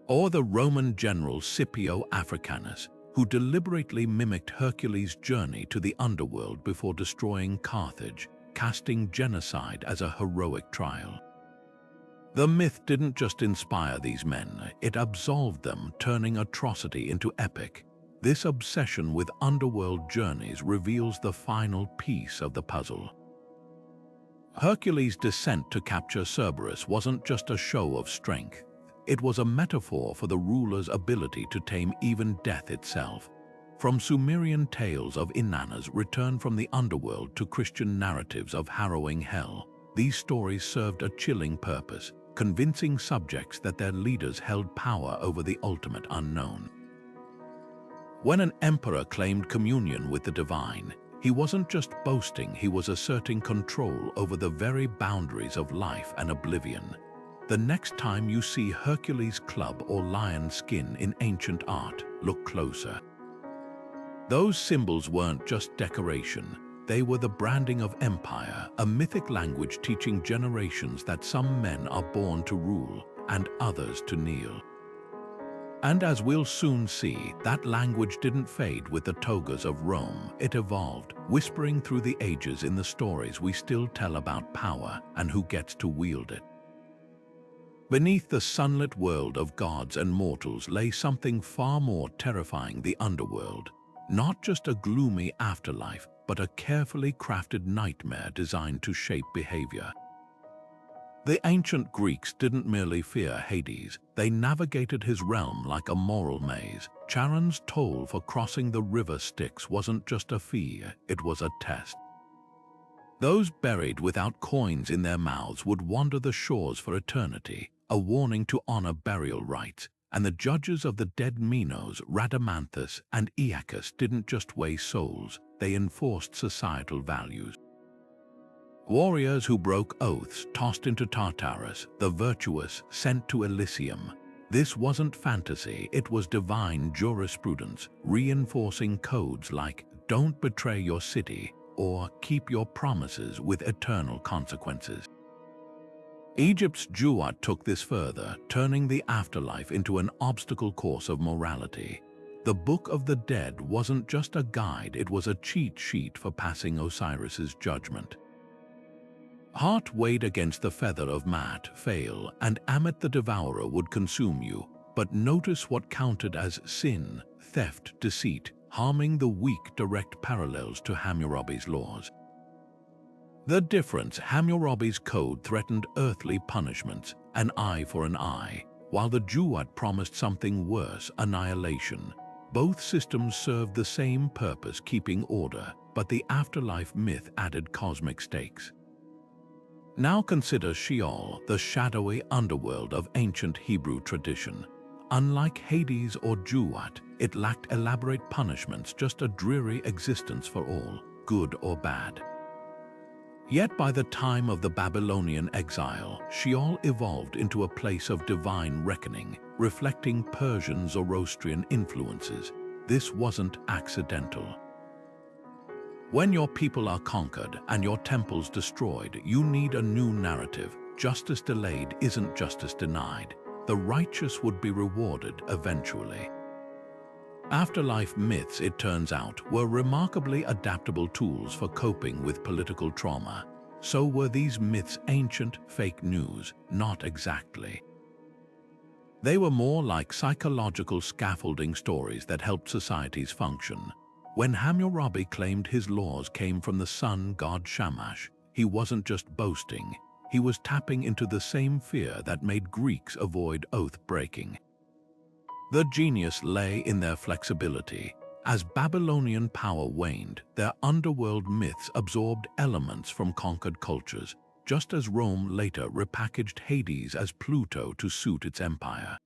Or the Roman general Scipio Africanus, who deliberately mimicked Hercules' journey to the underworld before destroying Carthage, casting genocide as a heroic trial. The myth didn't just inspire these men, it absolved them, turning atrocity into epic. This obsession with underworld journeys reveals the final piece of the puzzle. Hercules' descent to capture Cerberus wasn't just a show of strength. It was a metaphor for the ruler's ability to tame even death itself. From Sumerian tales of Inanna's return from the underworld to Christian narratives of harrowing hell, these stories served a chilling purpose, convincing subjects that their leaders held power over the ultimate unknown. When an emperor claimed communion with the divine, he wasn't just boasting, he was asserting control over the very boundaries of life and oblivion. The next time you see Hercules' club or lion skin in ancient art, look closer. Those symbols weren't just decoration, they were the branding of empire, a mythic language teaching generations that some men are born to rule and others to kneel. And as we'll soon see, that language didn't fade with the togas of Rome. It evolved, whispering through the ages in the stories we still tell about power and who gets to wield it. Beneath the sunlit world of gods and mortals lay something far more terrifying: the underworld. Not just a gloomy afterlife, but a carefully crafted nightmare designed to shape behavior. The ancient Greeks didn't merely fear Hades, they navigated his realm like a moral maze. Charon's toll for crossing the river Styx wasn't just a fee, it was a test. Those buried without coins in their mouths would wander the shores for eternity, a warning to honor burial rites. And the judges of the dead Minos, Rhadamanthus and Aeacus, didn't just weigh souls, they enforced societal values. Warriors who broke oaths tossed into Tartarus, the virtuous sent to Elysium. This wasn't fantasy, it was divine jurisprudence, reinforcing codes like "don't betray your city" or "keep your promises with eternal consequences." Egypt's Duat took this further, turning the afterlife into an obstacle course of morality. The Book of the Dead wasn't just a guide, it was a cheat sheet for passing Osiris's judgment. Heart weighed against the feather of Mat, fail, and Ammit the Devourer would consume you. But notice what counted as sin, theft, deceit, harming the weak, direct parallels to Hammurabi's laws. The difference: Hammurabi's code threatened earthly punishments, an eye for an eye, while the Duat promised something worse, annihilation. Both systems served the same purpose, keeping order, but the afterlife myth added cosmic stakes. Now consider Sheol, the shadowy underworld of ancient Hebrew tradition. Unlike Hades or Duat, it lacked elaborate punishments, just a dreary existence for all, good or bad. Yet by the time of the Babylonian exile, Sheol evolved into a place of divine reckoning, reflecting Persian Zoroastrian influences. This wasn't accidental. When your people are conquered and your temples destroyed, you need a new narrative. Justice delayed isn't justice denied. The righteous would be rewarded eventually. Afterlife myths, it turns out, were remarkably adaptable tools for coping with political trauma. So were these myths ancient fake news? Not exactly. They were more like psychological scaffolding stories that helped societies function. When Hammurabi claimed his laws came from the sun god Shamash, he wasn't just boasting, he was tapping into the same fear that made Greeks avoid oath-breaking. The genius lay in their flexibility. As Babylonian power waned, their underworld myths absorbed elements from conquered cultures, just as Rome later repackaged Hades as Pluto to suit its empire.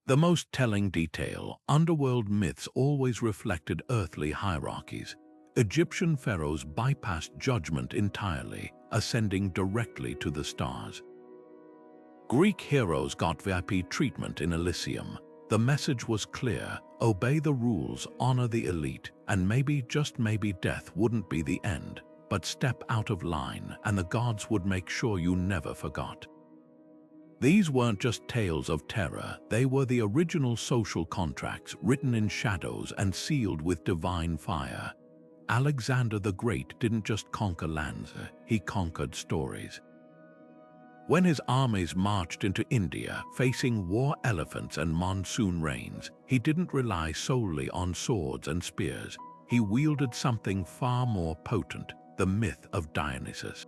The most telling detail, underworld myths always reflected earthly hierarchies. Egyptian pharaohs bypassed judgment entirely, ascending directly to the stars. Greek heroes got VIP treatment in Elysium. The message was clear: obey the rules, honor the elite, and maybe, just maybe, death wouldn't be the end. But step out of line, and the gods would make sure you never forgot. These weren't just tales of terror, they were the original social contracts written in shadows and sealed with divine fire. Alexander the Great didn't just conquer lands, he conquered stories. When his armies marched into India, facing war elephants and monsoon rains, he didn't rely solely on swords and spears. He wielded something far more potent: the myth of Dionysus.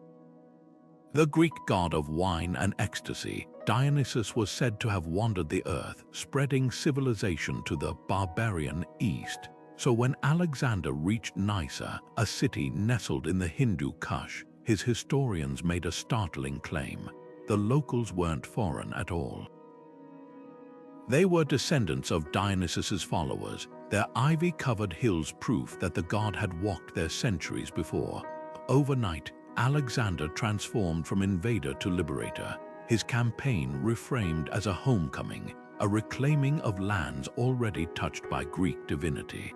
The Greek god of wine and ecstasy, Dionysus was said to have wandered the earth, spreading civilization to the barbarian east. So when Alexander reached Nysa, a city nestled in the Hindu Kush, his historians made a startling claim: the locals weren't foreign at all. They were descendants of Dionysus's followers, their ivy-covered hills proof that the god had walked there centuries before. Overnight, Alexander transformed from invader to liberator, his campaign reframed as a homecoming, a reclaiming of lands already touched by Greek divinity.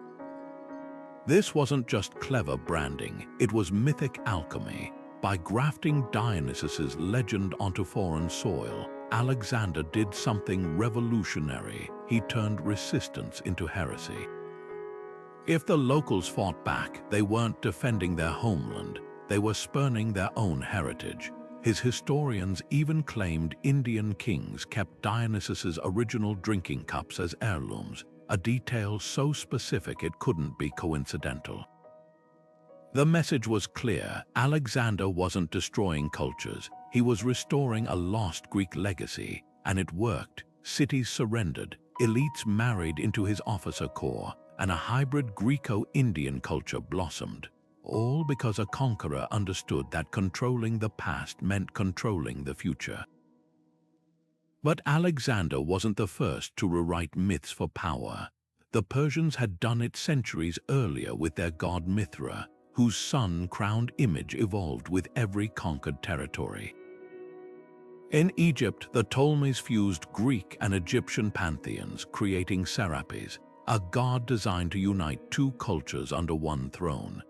This wasn't just clever branding, it was mythic alchemy. By grafting Dionysus's legend onto foreign soil, Alexander did something revolutionary. He turned resistance into heresy. If the locals fought back, they weren't defending their homeland, they were spurning their own heritage. His historians even claimed Indian kings kept Dionysus's original drinking cups as heirlooms, a detail so specific it couldn't be coincidental. The message was clear: Alexander wasn't destroying cultures, he was restoring a lost Greek legacy, and it worked. Cities surrendered, elites married into his officer corps, and a hybrid Greco-Indian culture blossomed. All because a conqueror understood that controlling the past meant controlling the future. But Alexander wasn't the first to rewrite myths for power. The Persians had done it centuries earlier with their god Mithra, whose sun-crowned image evolved with every conquered territory. In Egypt, the Ptolemies fused Greek and Egyptian pantheons, creating Serapis, a god designed to unite two cultures under one throne.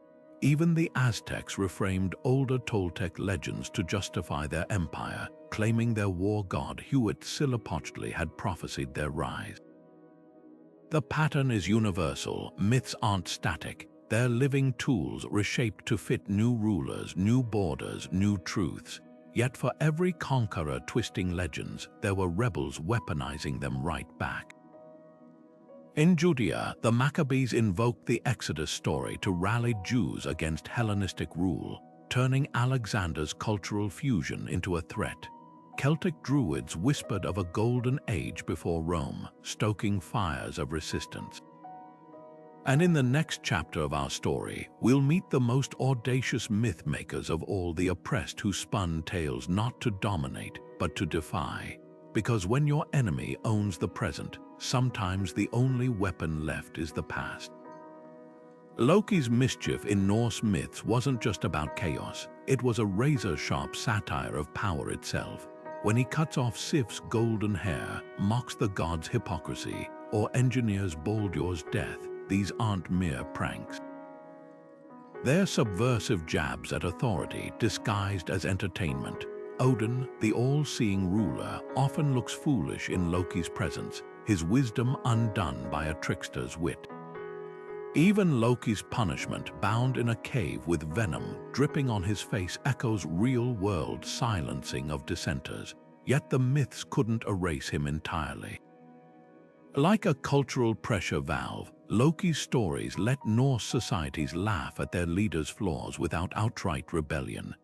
Even the Aztecs reframed older Toltec legends to justify their empire, claiming their war god Huitzilopochtli had prophesied their rise. The pattern is universal. Myths aren't static. They're living tools reshaped to fit new rulers, new borders, new truths. Yet for every conqueror twisting legends, there were rebels weaponizing them right back. In Judea, the Maccabees invoked the Exodus story to rally Jews against Hellenistic rule, turning Alexander's cultural fusion into a threat. Celtic Druids whispered of a golden age before Rome, stoking fires of resistance. And in the next chapter of our story, we'll meet the most audacious myth makers of all, the oppressed who spun tales not to dominate, but to defy. Because when your enemy owns the present, sometimes the only weapon left is the past. Loki's mischief in Norse myths wasn't just about chaos, it was a razor-sharp satire of power itself. When he cuts off Sif's golden hair, mocks the god's hypocrisy, or engineers Baldur's death, these aren't mere pranks. They're subversive jabs at authority disguised as entertainment. Odin, the all-seeing ruler, often looks foolish in Loki's presence, his wisdom undone by a trickster's wit. Even Loki's punishment, bound in a cave with venom dripping on his face, echoes real-world silencing of dissenters. Yet the myths couldn't erase him entirely. Like a cultural pressure valve, Loki's stories let Norse societies laugh at their leaders' flaws without outright rebellion.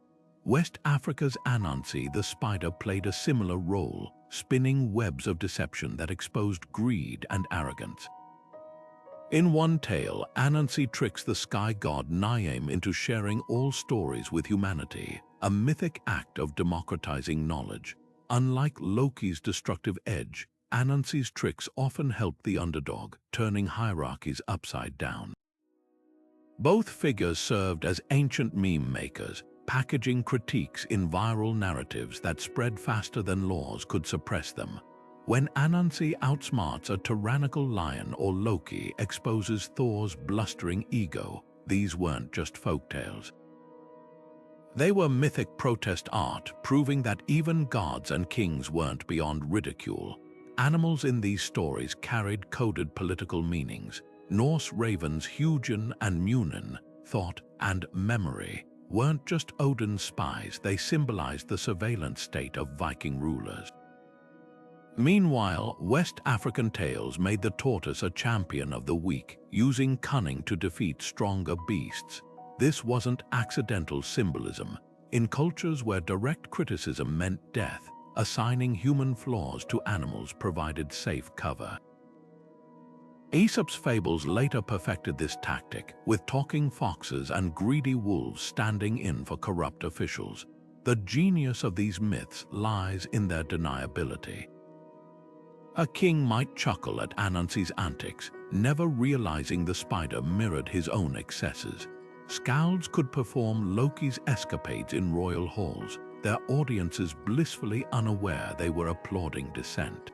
West Africa's Anansi the spider played a similar role, spinning webs of deception that exposed greed and arrogance. In one tale, Anansi tricks the sky god Niame into sharing all stories with humanity, a mythic act of democratizing knowledge. Unlike Loki's destructive edge, Anansi's tricks often helped the underdog, turning hierarchies upside down. Both figures served as ancient meme makers, packaging critiques in viral narratives that spread faster than laws could suppress them. When Anansi outsmarts a tyrannical lion or Loki exposes Thor's blustering ego, these weren't just folktales. They were mythic protest art, proving that even gods and kings weren't beyond ridicule. Animals in these stories carried coded political meanings. Norse ravens Hugin and Munin, thought and memory, weren't just Odin's spies, they symbolized the surveillance state of Viking rulers. Meanwhile, West African tales made the tortoise a champion of the weak, using cunning to defeat stronger beasts. This wasn't accidental symbolism. In cultures where direct criticism meant death, assigning human flaws to animals provided safe cover. Aesop's fables later perfected this tactic, with talking foxes and greedy wolves standing in for corrupt officials. The genius of these myths lies in their deniability. A king might chuckle at Anansi's antics, never realizing the spider mirrored his own excesses. Skalds could perform Loki's escapades in royal halls, their audiences blissfully unaware they were applauding Dissent.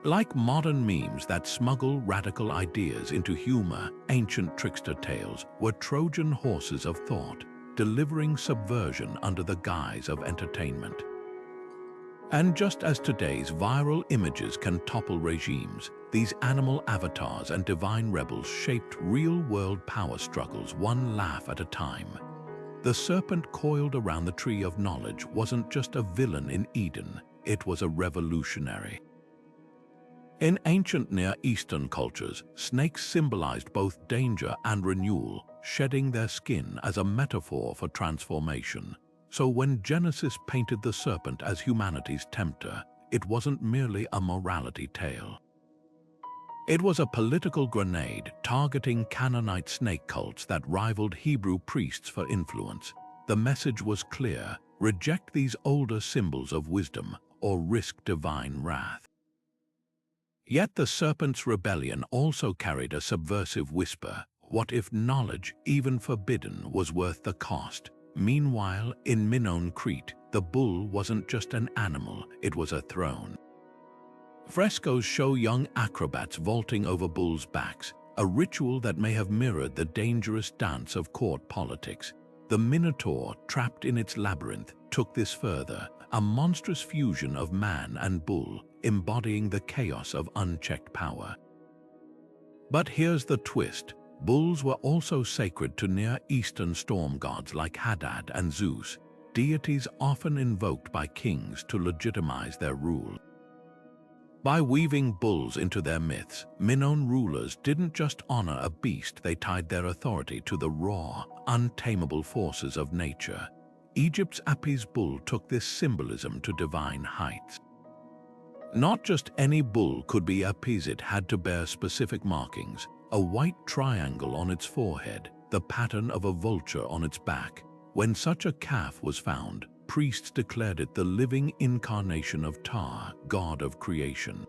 Like modern memes that smuggle radical ideas into humor, ancient trickster tales were Trojan horses of thought, delivering subversion under the guise of entertainment. And just as today's viral images can topple regimes, these animal avatars and divine rebels shaped real-world power struggles one laugh at a time. The serpent coiled around the tree of knowledge wasn't just a villain in Eden, it was a revolutionary. In ancient Near Eastern cultures, snakes symbolized both danger and renewal, shedding their skin as a metaphor for transformation. So when Genesis painted the serpent as humanity's tempter, it wasn't merely a morality tale. It was a political grenade targeting Canaanite snake cults that rivaled Hebrew priests for influence. The message was clear: reject these older symbols of wisdom or risk divine wrath. Yet the serpent's rebellion also carried a subversive whisper: what if knowledge, even forbidden, was worth the cost? Meanwhile, in Minoan Crete, the bull wasn't just an animal, it was a throne. Frescoes show young acrobats vaulting over bulls' backs, a ritual that may have mirrored the dangerous dance of court politics. The Minotaur, trapped in its labyrinth, took this further, a monstrous fusion of man and bull, embodying the chaos of unchecked power. But here's the twist. Bulls were also sacred to Near Eastern storm gods like Hadad and Zeus, deities often invoked by kings to legitimize their rule. By weaving bulls into their myths, Minoan rulers didn't just honor a beast, they tied their authority to the raw, untamable forces of nature. Egypt's Apis bull took this symbolism to divine heights. Not just any bull could be Apis, it had to bear specific markings: a white triangle on its forehead, the pattern of a vulture on its back. When such a calf was found, priests declared it the living incarnation of Ptah, god of creation.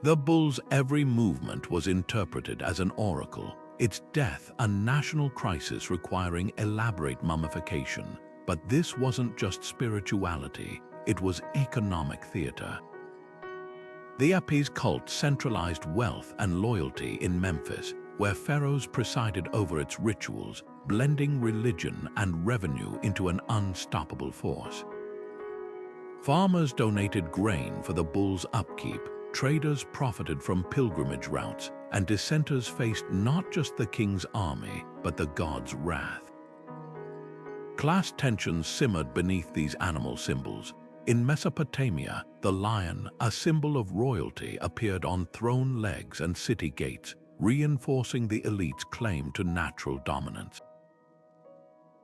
The bull's every movement was interpreted as an oracle, its death a national crisis requiring elaborate mummification. But this wasn't just spirituality, it was economic theater. The Apis cult centralized wealth and loyalty in Memphis, where pharaohs presided over its rituals, blending religion and revenue into an unstoppable force. Farmers donated grain for the bull's upkeep, traders profited from pilgrimage routes, and dissenters faced not just the king's army, but the god's wrath. Class tensions simmered beneath these animal symbols. In Mesopotamia, the lion, a symbol of royalty, appeared on throne legs and city gates, reinforcing the elite's claim to natural dominance.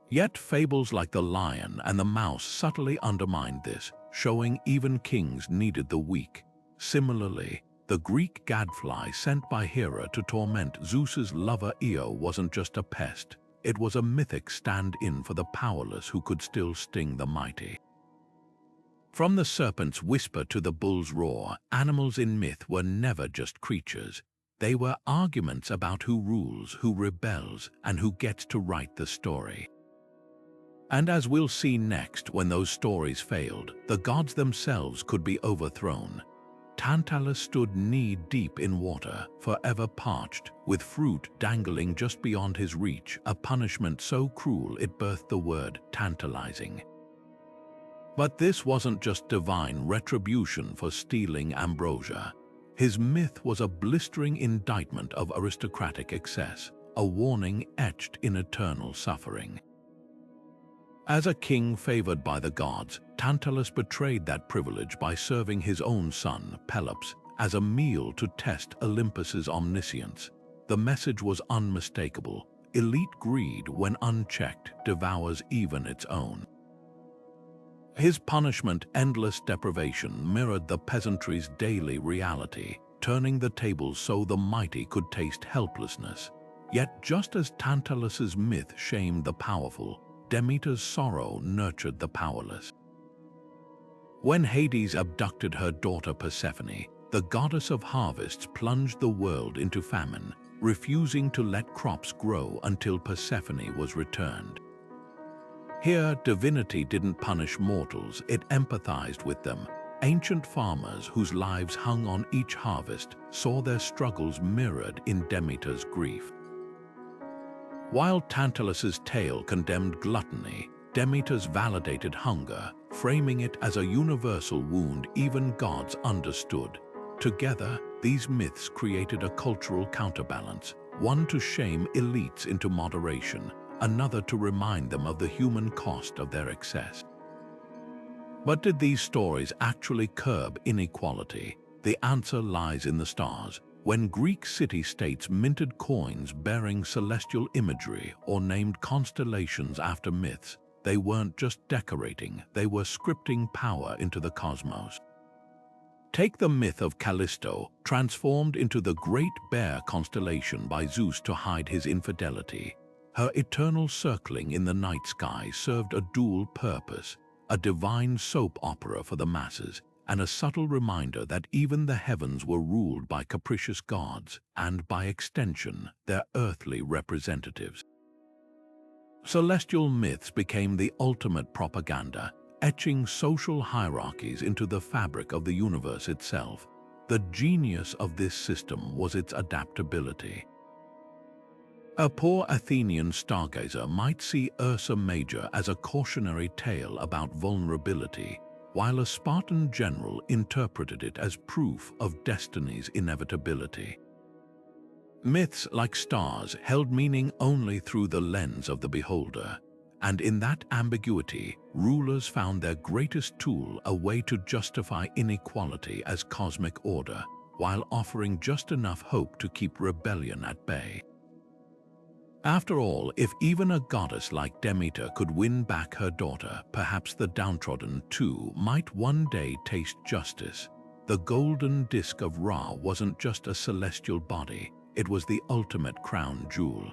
Yet fables like the lion and the mouse subtly undermined this, showing even kings needed the weak. Similarly, the Greek gadfly sent by Hera to torment Zeus's lover Io wasn't just a pest, it was a mythic stand-in for the powerless who could still sting the mighty. From the serpent's whisper to the bull's roar, animals in myth were never just creatures. They were arguments about who rules, who rebels, and who gets to write the story. And as we'll see next, when those stories failed, the gods themselves could be overthrown. Tantalus stood knee-deep in water, forever parched, with fruit dangling just beyond his reach, a punishment so cruel it birthed the word tantalizing. But this wasn't just divine retribution for stealing ambrosia. His myth was a blistering indictment of aristocratic excess, a warning etched in eternal suffering. As a king favored by the gods, Tantalus betrayed that privilege by serving his own son, Pelops, as a meal to test Olympus's omniscience. The message was unmistakable. Elite greed, when unchecked, devours even its own. His punishment, endless deprivation, mirrored the peasantry's daily reality, turning the tables so the mighty could taste helplessness. Yet just as Tantalus's myth shamed the powerful, Demeter's sorrow nurtured the powerless. When Hades abducted her daughter Persephone, the goddess of harvests plunged the world into famine, refusing to let crops grow until Persephone was returned. Here, divinity didn't punish mortals, it empathized with them. Ancient farmers whose lives hung on each harvest saw their struggles mirrored in Demeter's grief. While Tantalus's tale condemned gluttony, Demeter's validated hunger, framing it as a universal wound even gods understood. Together, these myths created a cultural counterbalance, one to shame elites into moderation, another to remind them of the human cost of their excess. But did these stories actually curb inequality? The answer lies in the stars. When Greek city-states minted coins bearing celestial imagery or named constellations after myths, they weren't just decorating, they were scripting power into the cosmos. Take the myth of Callisto, transformed into the Great Bear constellation by Zeus to hide his infidelity. Her eternal circling in the night sky served a dual purpose, a divine soap opera for the masses, and a subtle reminder that even the heavens were ruled by capricious gods, and by extension, their earthly representatives. Celestial myths became the ultimate propaganda, etching social hierarchies into the fabric of the universe itself. The genius of this system was its adaptability. A poor Athenian stargazer might see Ursa Major as a cautionary tale about vulnerability, while a Spartan general interpreted it as proof of destiny's inevitability. Myths, like stars, held meaning only through the lens of the beholder, and in that ambiguity, rulers found their greatest tool, a way to justify inequality as cosmic order, while offering just enough hope to keep rebellion at bay. After all, if even a goddess like Demeter could win back her daughter, perhaps the downtrodden too might one day taste justice. The golden disk of Ra wasn't just a celestial body, it was the ultimate crown jewel.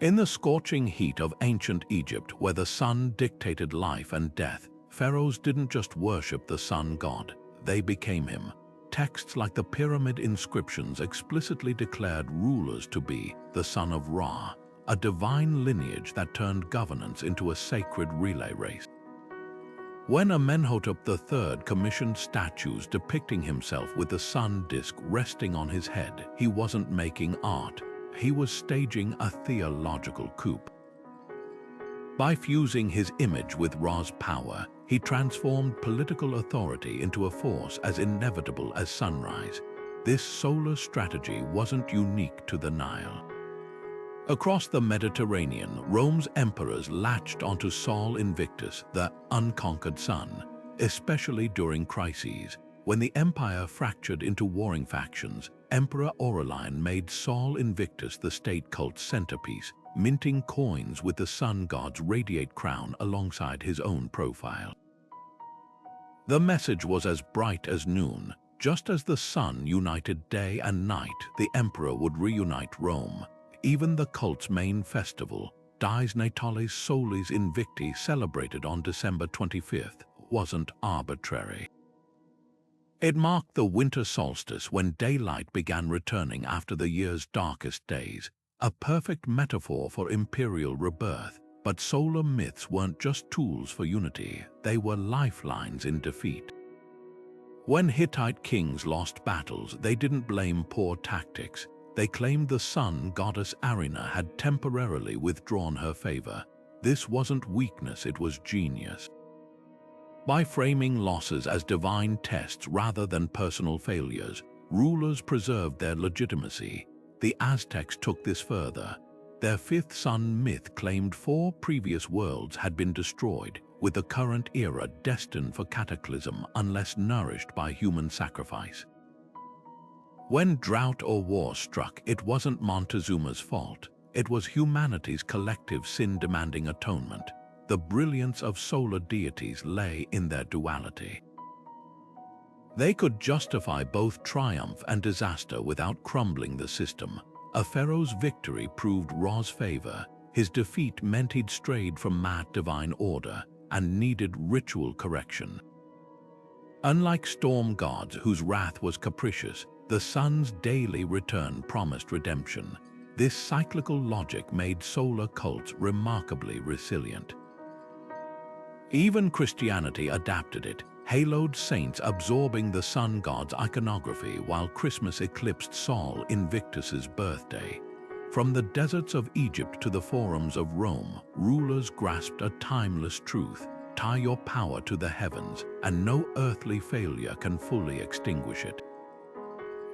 In the scorching heat of ancient Egypt, where the sun dictated life and death, pharaohs didn't just worship the sun god, they became him. Texts like the pyramid inscriptions explicitly declared rulers to be the son of Ra, a divine lineage that turned governance into a sacred relay race. When Amenhotep III commissioned statues depicting himself with the sun disk resting on his head, he wasn't making art, he was staging a theological coup. By fusing his image with Ra's power, he transformed political authority into a force as inevitable as sunrise. This solar strategy wasn't unique to the Nile. Across the Mediterranean, Rome's emperors latched onto Sol Invictus, the unconquered sun, especially during crises. When the empire fractured into warring factions, Emperor Aurelian made Sol Invictus the state cult's centerpiece, minting coins with the sun god's radiate crown alongside his own profile. The message was as bright as noon. Just as the sun united day and night, the emperor would reunite Rome. Even the cult's main festival, Dies Natales Solis Invicti, celebrated on December 25th, wasn't arbitrary. It marked the winter solstice when daylight began returning after the year's darkest days, a perfect metaphor for imperial rebirth. But solar myths weren't just tools for unity, they were lifelines in defeat. When Hittite kings lost battles, they didn't blame poor tactics. They claimed the sun goddess Arina had temporarily withdrawn her favor. This wasn't weakness, it was genius. By framing losses as divine tests rather than personal failures, rulers preserved their legitimacy. The Aztecs took this further. Their fifth sun myth claimed 4 previous worlds had been destroyed, with the current era destined for cataclysm unless nourished by human sacrifice. When drought or war struck, it wasn't Montezuma's fault. It was humanity's collective sin-demanding atonement. The brilliance of solar deities lay in their duality. They could justify both triumph and disaster without crumbling the system. A pharaoh's victory proved Ra's favor. His defeat meant he'd strayed from Maat divine order and needed ritual correction. Unlike storm gods whose wrath was capricious, the sun's daily return promised redemption. This cyclical logic made solar cults remarkably resilient. Even Christianity adapted it, haloed saints absorbing the sun god's iconography while Christmas eclipsed Sol Invictus's birthday. From the deserts of Egypt to the forums of Rome, rulers grasped a timeless truth: tie your power to the heavens, and no earthly failure can fully extinguish it.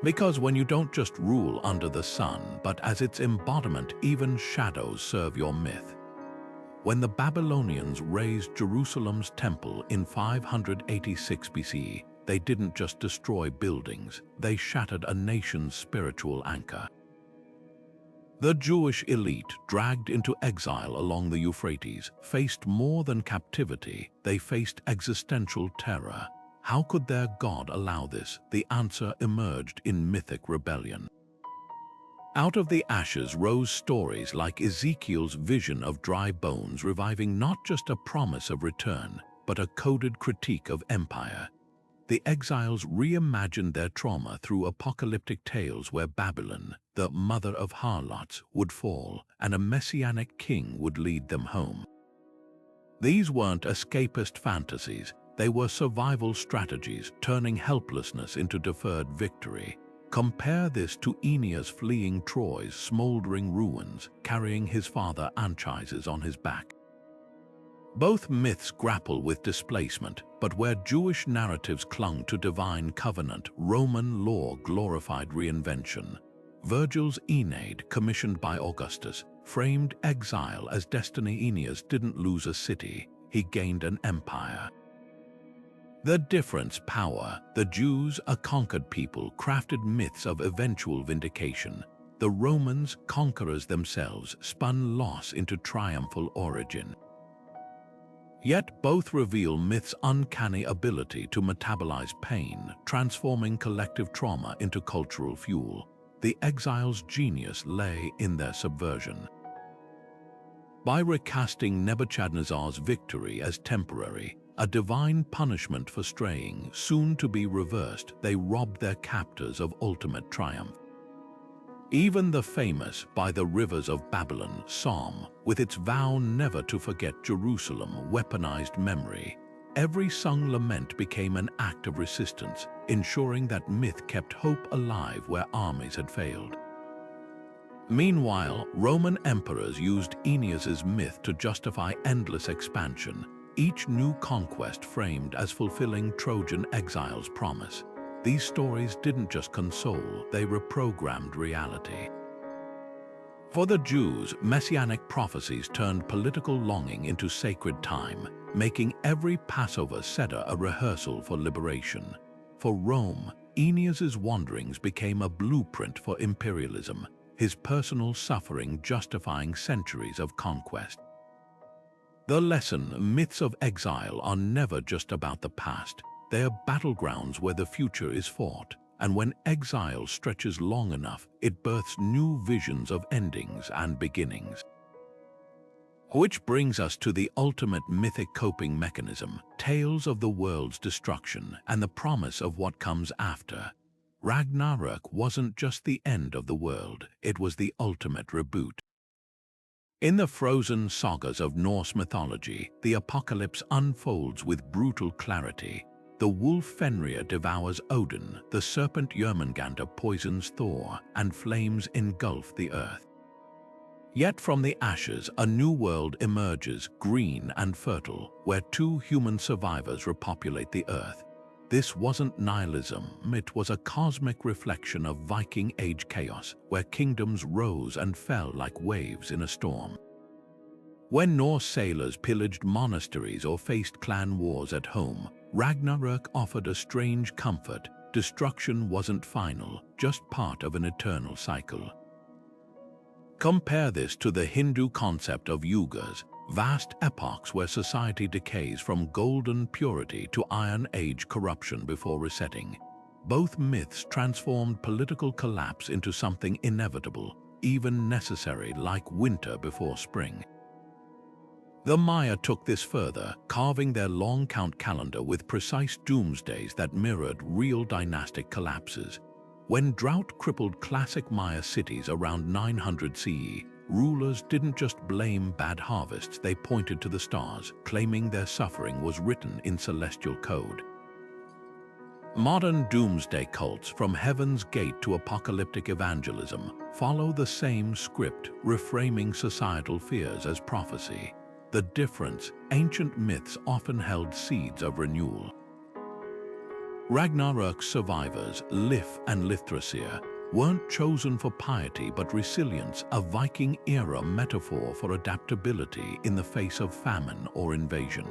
Because when you don't just rule under the sun, but as its embodiment, even shadows serve your myth. When the Babylonians razed Jerusalem's temple in 586 BC, they didn't just destroy buildings, they shattered a nation's spiritual anchor. The Jewish elite, dragged into exile along the Euphrates, faced more than captivity, they faced existential terror. How could their God allow this? The answer emerged in mythic rebellion. Out of the ashes rose stories like Ezekiel's vision of dry bones, reviving not just a promise of return, but a coded critique of empire. The exiles reimagined their trauma through apocalyptic tales where Babylon, the mother of harlots, would fall, and a messianic king would lead them home. These weren't escapist fantasies, they were survival strategies, turning helplessness into deferred victory. Compare this to Aeneas fleeing Troy's smoldering ruins, carrying his father Anchises on his back. Both myths grapple with displacement, but where Jewish narratives clung to divine covenant, Roman law glorified reinvention. Virgil's Aeneid, commissioned by Augustus, framed exile as destiny. Aeneas didn't lose a city, he gained an empire. The difference: power. The Jews, a conquered people, crafted myths of eventual vindication. The Romans, conquerors themselves, spun loss into triumphal origin. Yet both reveal myth's uncanny ability to metabolize pain, transforming collective trauma into cultural fuel. The exiles' genius lay in their subversion. By recasting Nebuchadnezzar's victory as temporary, a divine punishment for straying, soon to be reversed, they robbed their captors of ultimate triumph. Even the famous "By the Rivers of Babylon" psalm, with its vow never to forget Jerusalem, weaponized memory. Every sung lament became an act of resistance, ensuring that myth kept hope alive where armies had failed. Meanwhile, Roman emperors used Aeneas's myth to justify endless expansion, each new conquest framed as fulfilling Trojan exile's promise. These stories didn't just console, they reprogrammed reality. For the Jews, messianic prophecies turned political longing into sacred time, making every Passover Seder a rehearsal for liberation. For Rome, Aeneas's wanderings became a blueprint for imperialism. his personal suffering justifying centuries of conquest. The lesson: myths of exile are never just about the past. They are battlegrounds where the future is fought, and when exile stretches long enough, it births new visions of endings and beginnings. Which brings us to the ultimate mythic coping mechanism: tales of the world's destruction and the promise of what comes after. Ragnarök wasn't just the end of the world, it was the ultimate reboot. In the frozen sagas of Norse mythology, the apocalypse unfolds with brutal clarity. The wolf Fenrir devours Odin, the serpent Jörmungandr poisons Thor, and flames engulf the earth. Yet from the ashes, a new world emerges, green and fertile, where two human survivors repopulate the earth. This wasn't nihilism, it was a cosmic reflection of Viking Age chaos, where kingdoms rose and fell like waves in a storm. When Norse sailors pillaged monasteries or faced clan wars at home, Ragnarök offered a strange comfort. Destruction wasn't final, just part of an eternal cycle. Compare this to the Hindu concept of yugas, vast epochs where society decays from golden purity to Iron Age corruption before resetting. Both myths transformed political collapse into something inevitable, even necessary, like winter before spring. The Maya took this further, carving their long count calendar with precise doomsdays that mirrored real dynastic collapses. When drought crippled classic Maya cities around 900 CE, rulers didn't just blame bad harvests, they pointed to the stars, claiming their suffering was written in celestial code. Modern doomsday cults, from Heaven's Gate to apocalyptic evangelism, follow the same script, reframing societal fears as prophecy. The difference: ancient myths often held seeds of renewal. Ragnarök's survivors, Lif and Lithrasir, weren't chosen for piety but resilience, a Viking-era metaphor for adaptability in the face of famine or invasion.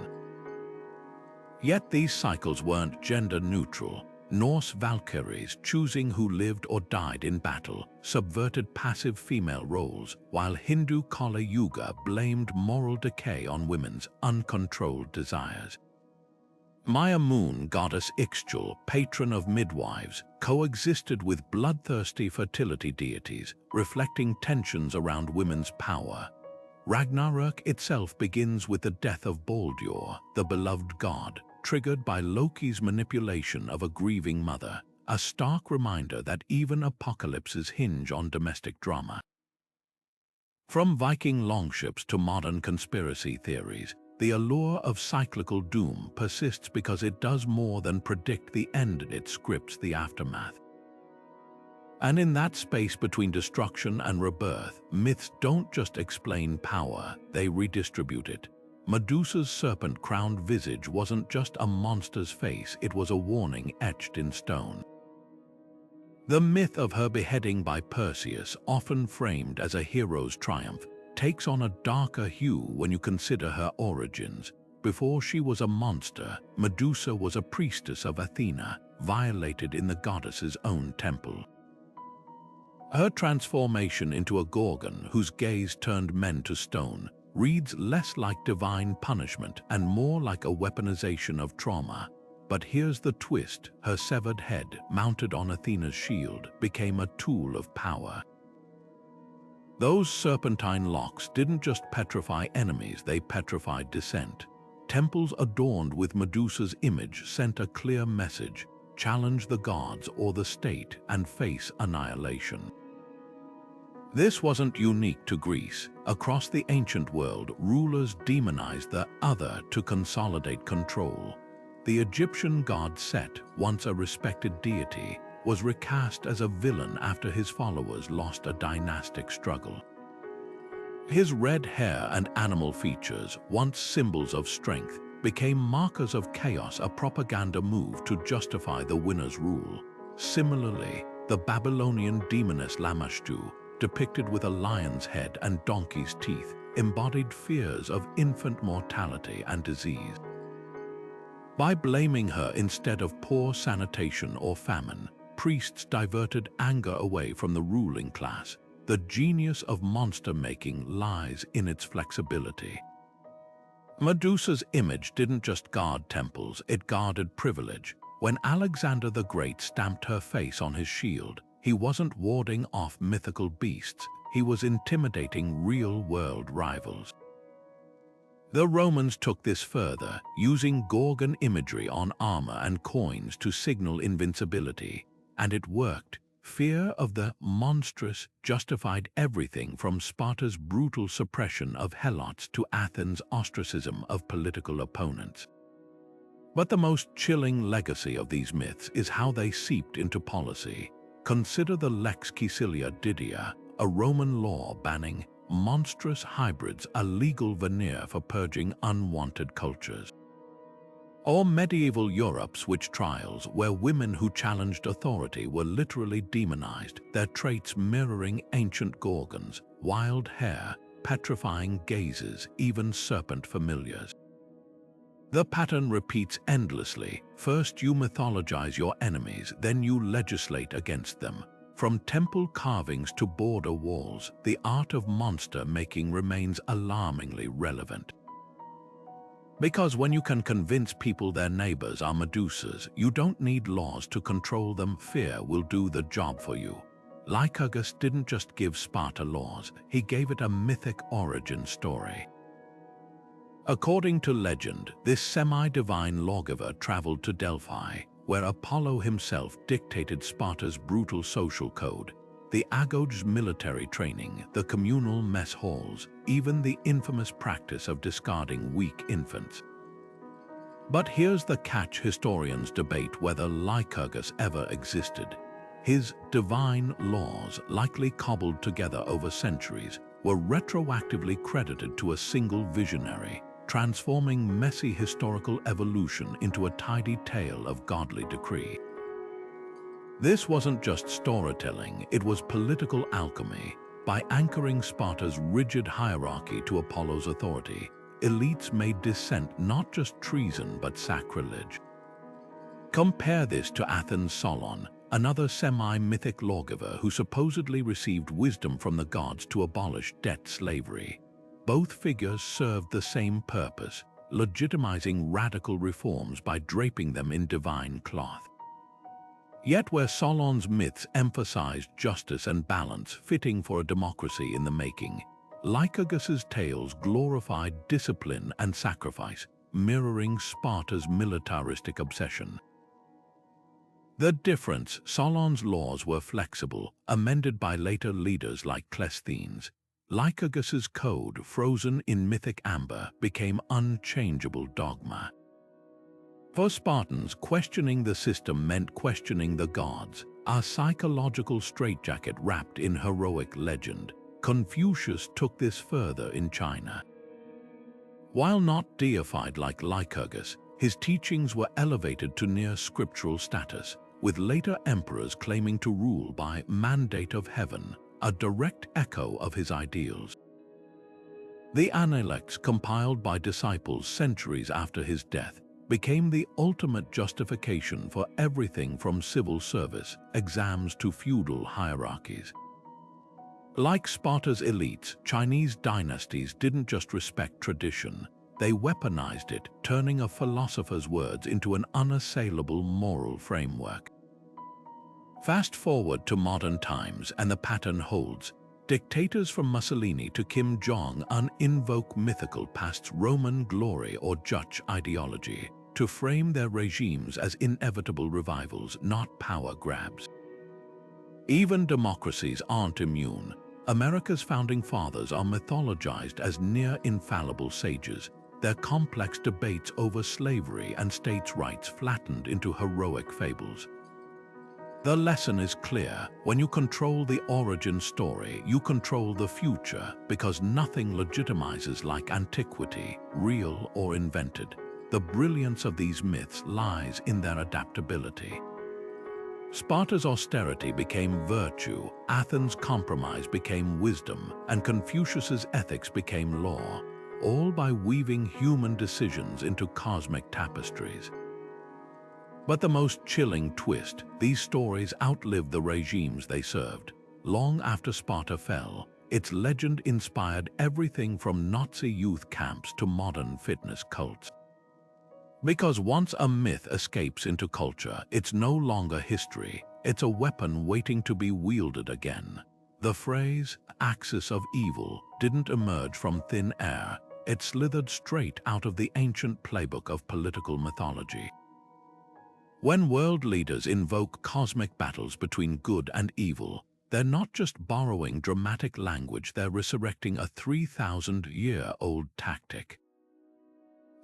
Yet these cycles weren't gender-neutral. Norse Valkyries, choosing who lived or died in battle, subverted passive female roles, while Hindu Kali Yuga blamed moral decay on women's uncontrolled desires. Maya moon goddess Ixchel, patron of midwives, coexisted with bloodthirsty fertility deities, reflecting tensions around women's power. Ragnarök itself begins with the death of Baldur, the beloved god, triggered by Loki's manipulation of a grieving mother, a stark reminder that even apocalypses hinge on domestic drama. From Viking longships to modern conspiracy theories, the allure of cyclical doom persists because it does more than predict the end, it scripts the aftermath. And in that space between destruction and rebirth, myths don't just explain power, they redistribute it. Medusa's serpent-crowned visage wasn't just a monster's face, it was a warning etched in stone. The myth of her beheading by Perseus, often framed as a hero's triumph, takes on a darker hue when you consider her origins. Before she was a monster, Medusa was a priestess of Athena, violated in the goddess's own temple. Her transformation into a gorgon whose gaze turned men to stone reads less like divine punishment and more like a weaponization of trauma. But here's the twist: her severed head, mounted on Athena's shield, became a tool of power. Those serpentine locks didn't just petrify enemies, they petrified dissent. Temples adorned with Medusa's image sent a clear message: challenge the gods or the state and face annihilation. This wasn't unique to Greece. Across the ancient world, rulers demonized the other to consolidate control. The Egyptian god Set, once a respected deity, was recast as a villain after his followers lost a dynastic struggle. His red hair and animal features, once symbols of strength, became markers of chaos, a propaganda move to justify the winner's rule. Similarly, the Babylonian demoness Lamashtu, depicted with a lion's head and donkey's teeth, embodied fears of infant mortality and disease. By blaming her instead of poor sanitation or famine, priests diverted anger away from the ruling class. the genius of monster-making lies in its flexibility. Medusa's image didn't just guard temples, it guarded privilege. When Alexander the Great stamped her face on his shield, he wasn't warding off mythical beasts, he was intimidating real-world rivals. The Romans took this further, using Gorgon imagery on armor and coins to signal invincibility, and it worked. Fear of the monstrous justified everything from Sparta's brutal suppression of helots to Athens' ostracism of political opponents. But the most chilling legacy of these myths is how they seeped into policy. Consider the Lex Caecilia Didia, a Roman law banning monstrous hybrids, a legal veneer for purging unwanted cultures. Or medieval Europe's witch trials, where women who challenged authority were literally demonized, their traits mirroring ancient Gorgons, wild hair, petrifying gazes, even serpent familiars. The pattern repeats endlessly. First you mythologize your enemies, then you legislate against them. From temple carvings to border walls, the art of monster making remains alarmingly relevant. Because when you can convince people their neighbors are Medusas, you don't need laws to control them. Fear will do the job for you. Lycurgus didn't just give Sparta laws, he gave it a mythic origin story. According to legend, this semi-divine lawgiver traveled to Delphi, where Apollo himself dictated Sparta's brutal social code, the agoge's military training, the communal mess halls, even the infamous practice of discarding weak infants. But here's the catch: historians debate whether Lycurgus ever existed. His divine laws, likely cobbled together over centuries, were retroactively credited to a single visionary, transforming messy historical evolution into a tidy tale of godly decree. This wasn't just storytelling, it was political alchemy. By anchoring Sparta's rigid hierarchy to Apollo's authority, elites made dissent not just treason but sacrilege. Compare this to Athens' Solon, another semi-mythic lawgiver who supposedly received wisdom from the gods to abolish debt slavery. Both figures served the same purpose, legitimizing radical reforms by draping them in divine cloth. Yet where Solon's myths emphasized justice and balance, fitting for a democracy in the making, Lycurgus's tales glorified discipline and sacrifice, mirroring Sparta's militaristic obsession. The difference: Solon's laws were flexible, amended by later leaders like Cleisthenes. Lycurgus's code, frozen in mythic amber, became unchangeable dogma. For Spartans, questioning the system meant questioning the gods, a psychological straitjacket wrapped in heroic legend. Confucius took this further in China. While not deified like Lycurgus, his teachings were elevated to near scriptural status, with later emperors claiming to rule by mandate of heaven, a direct echo of his ideals. The Analects, compiled by disciples centuries after his death, became the ultimate justification for everything from civil service, exams to feudal hierarchies. Like Sparta's elites, Chinese dynasties didn't just respect tradition, they weaponized it, turning a philosopher's words into an unassailable moral framework. Fast forward to modern times and the pattern holds. Dictators from Mussolini to Kim Jong-un invoke mythical past's Roman glory or Dutch ideology to frame their regimes as inevitable revivals, not power grabs. Even democracies aren't immune. America's founding fathers are mythologized as near-infallible sages, their complex debates over slavery and states' rights flattened into heroic fables. The lesson is clear: when you control the origin story, you control the future, because nothing legitimizes like antiquity, real or invented. The brilliance of these myths lies in their adaptability. Sparta's austerity became virtue, Athens' compromise became wisdom, and Confucius's ethics became law, all by weaving human decisions into cosmic tapestries. But the most chilling twist: these stories outlived the regimes they served. long after Sparta fell, its legend inspired everything from Nazi youth camps to modern fitness cults. Because once a myth escapes into culture, it's no longer history, it's a weapon waiting to be wielded again. The phrase, axis of evil, didn't emerge from thin air, it slithered straight out of the ancient playbook of political mythology. When world leaders invoke cosmic battles between good and evil, they're not just borrowing dramatic language, they're resurrecting a 3,000-year-old tactic.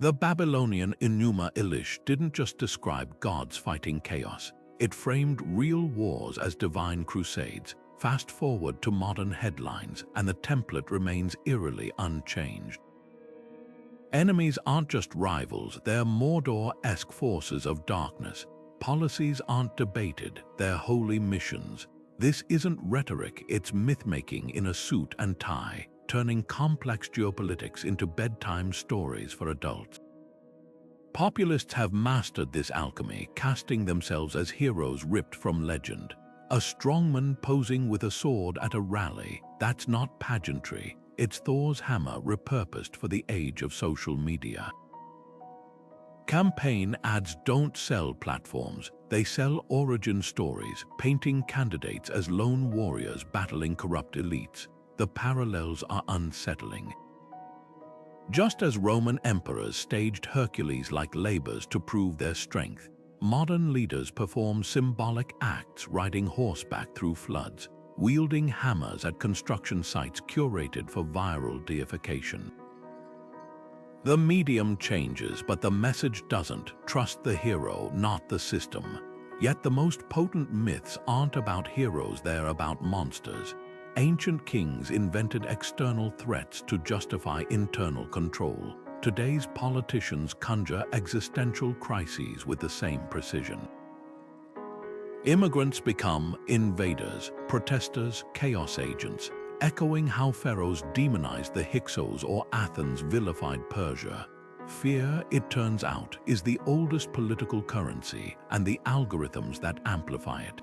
The Babylonian Enuma Elish didn't just describe gods fighting chaos, it framed real wars as divine crusades. Fast forward to modern headlines, and the template remains eerily unchanged. Enemies aren't just rivals, they're Mordor-esque forces of darkness. Policies aren't debated, they're holy missions. This isn't rhetoric, it's myth-making in a suit and tie, turning complex geopolitics into bedtime stories for adults. Populists have mastered this alchemy, casting themselves as heroes ripped from legend. A strongman posing with a sword at a rally, that's not pageantry, it's Thor's hammer repurposed for the age of social media. Campaign ads don't sell platforms, they sell origin stories, painting candidates as lone warriors battling corrupt elites. The parallels are unsettling. Just as Roman emperors staged Hercules-like labors to prove their strength, modern leaders perform symbolic acts riding horseback through floods, wielding hammers at construction sites curated for viral deification. The medium changes, but the message doesn't. Trust the hero, not the system. Yet the most potent myths aren't about heroes, they're about monsters. Ancient kings invented external threats to justify internal control. Today's politicians conjure existential crises with the same precision. Immigrants become invaders, protesters, chaos agents, echoing how pharaohs demonized the Hyksos or Athens vilified Persia. Fear, it turns out, is the oldest political currency, and the algorithms that amplify it.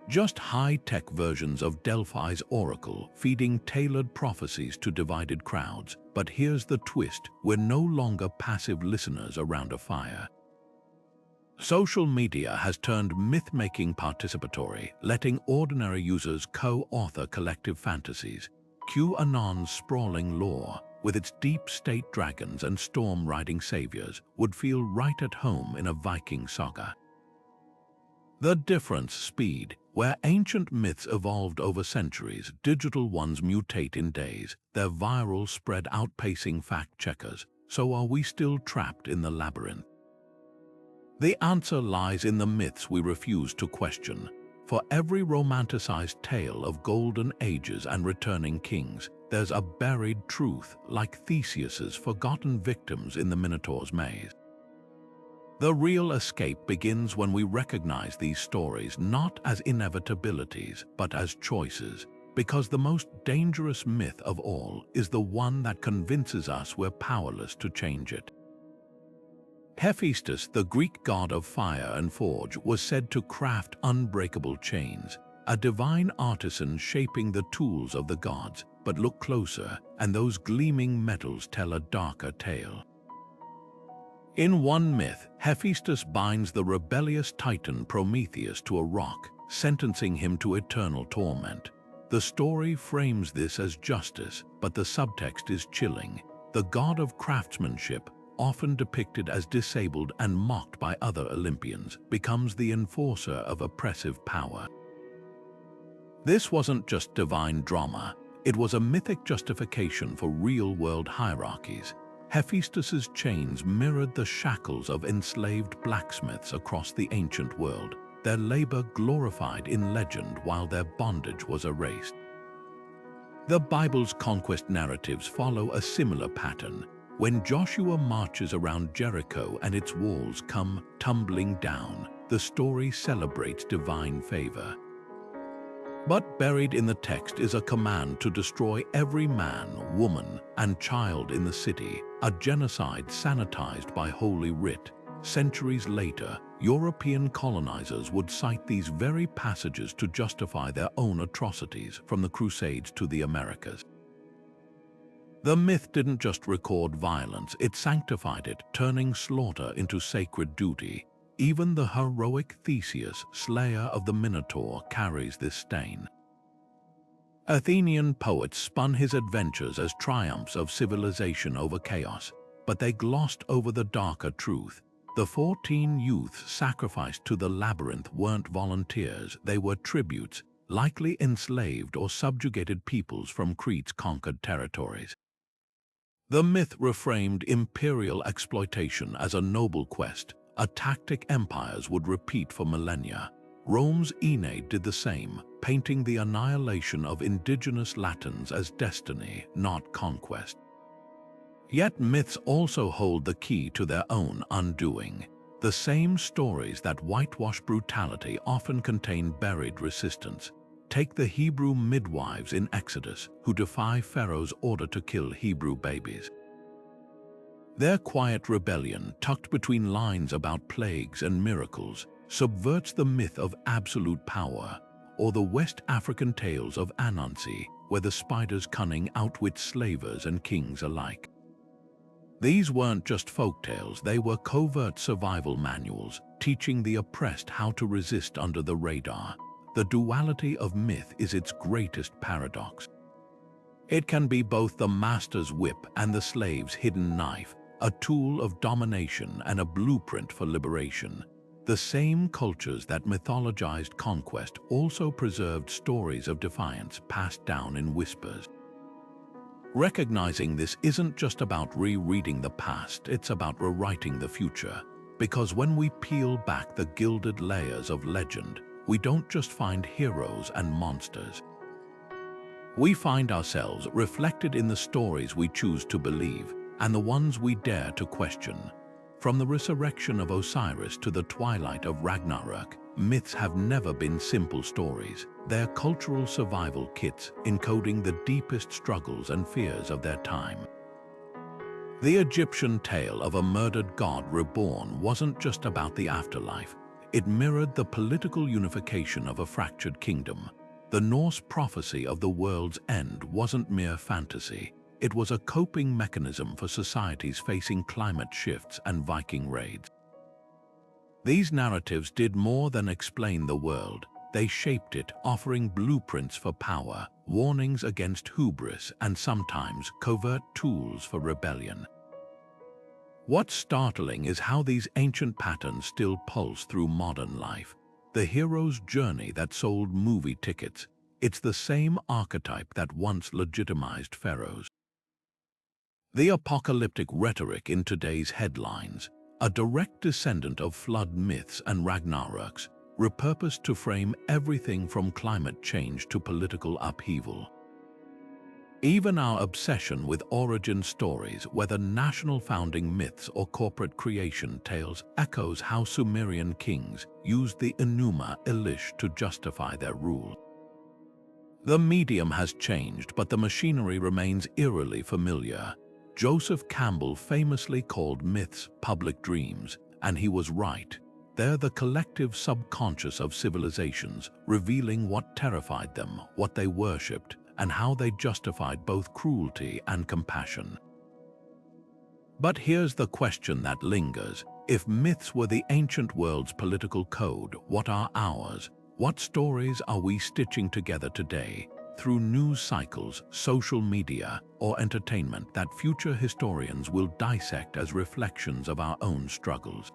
Just high-tech versions of Delphi's oracle, feeding tailored prophecies to divided crowds. But here's the twist, we're no longer passive listeners around a fire. Social media has turned myth-making participatory, letting ordinary users co-author collective fantasies. QAnon's sprawling lore, with its deep-state dragons and storm-riding saviors, would feel right at home in a Viking saga. The difference: speed. Where ancient myths evolved over centuries, digital ones mutate in days, their viral spread outpacing fact-checkers. So are we still trapped in the labyrinth? The answer lies in the myths we refuse to question. For every romanticized tale of golden ages and returning kings, there's a buried truth, like Theseus's forgotten victims in the Minotaur's maze. The real escape begins when we recognize these stories not as inevitabilities, but as choices, because the most dangerous myth of all is the one that convinces us we're powerless to change it. Hephaestus, the Greek god of fire and forge, was said to craft unbreakable chains, a divine artisan shaping the tools of the gods. But look closer, and those gleaming metals tell a darker tale. In one myth, Hephaestus binds the rebellious titan Prometheus to a rock, sentencing him to eternal torment. The story frames this as justice, but the subtext is chilling. The god of craftsmanship, often depicted as disabled and mocked by other Olympians, becomes the enforcer of oppressive power. This wasn't just divine drama, it was a mythic justification for real-world hierarchies. Hephaestus's chains mirrored the shackles of enslaved blacksmiths across the ancient world, their labor glorified in legend while their bondage was erased. The Bible's conquest narratives follow a similar pattern. When Joshua marches around Jericho and its walls come tumbling down, the story celebrates divine favor. But buried in the text is a command to destroy every man, woman, and child in the city, a genocide sanitized by Holy Writ. Centuries later, European colonizers would cite these very passages to justify their own atrocities, from the Crusades to the Americas. The myth didn't just record violence, it sanctified it, turning slaughter into sacred duty. Even the heroic Theseus, slayer of the Minotaur, carries this stain. Athenian poets spun his adventures as triumphs of civilization over chaos, but they glossed over the darker truth. The 14 youths sacrificed to the labyrinth weren't volunteers, they were tributes, likely enslaved or subjugated peoples from Crete's conquered territories. The myth reframed imperial exploitation as a noble quest, a tactic empires would repeat for millennia. Rome's Aeneid did the same, painting the annihilation of indigenous Latins as destiny, not conquest. Yet myths also hold the key to their own undoing. The same stories that whitewash brutality often contain buried resistance. Take the Hebrew midwives in Exodus, who defy Pharaoh's order to kill Hebrew babies. Their quiet rebellion, tucked between lines about plagues and miracles, subverts the myth of absolute power, or the West African tales of Anansi, where the spider's cunning outwits slavers and kings alike. These weren't just folktales, they were covert survival manuals, teaching the oppressed how to resist under the radar. The duality of myth is its greatest paradox. It can be both the master's whip and the slave's hidden knife, a tool of domination and a blueprint for liberation. The same cultures that mythologized conquest also preserved stories of defiance passed down in whispers. Recognizing this isn't just about rereading the past, it's about rewriting the future. Because when we peel back the gilded layers of legend, we don't just find heroes and monsters. We find ourselves reflected in the stories we choose to believe and the ones we dare to question. From the resurrection of Osiris to the twilight of Ragnarok, myths have never been simple stories. They're cultural survival kits encoding the deepest struggles and fears of their time. The Egyptian tale of a murdered god reborn wasn't just about the afterlife. It mirrored the political unification of a fractured kingdom. The Norse prophecy of the world's end wasn't mere fantasy. It was a coping mechanism for societies facing climate shifts and Viking raids. These narratives did more than explain the world. They shaped it, offering blueprints for power, warnings against hubris, and sometimes covert tools for rebellion. What's startling is how these ancient patterns still pulse through modern life. The hero's journey that sold movie tickets, it's the same archetype that once legitimized pharaohs. The apocalyptic rhetoric in today's headlines, a direct descendant of flood myths and Ragnaroks, repurposed to frame everything from climate change to political upheaval. Even our obsession with origin stories, whether national founding myths or corporate creation tales, echoes how Sumerian kings used the Enuma Elish to justify their rule. The medium has changed, but the machinery remains eerily familiar. Joseph Campbell famously called myths public dreams, and he was right. They're the collective subconscious of civilizations, revealing what terrified them, what they worshipped, and how they justified both cruelty and compassion. But here's the question that lingers. If myths were the ancient world's political code, what are ours? What stories are we stitching together today, through news cycles, social media, or entertainment that future historians will dissect as reflections of our own struggles?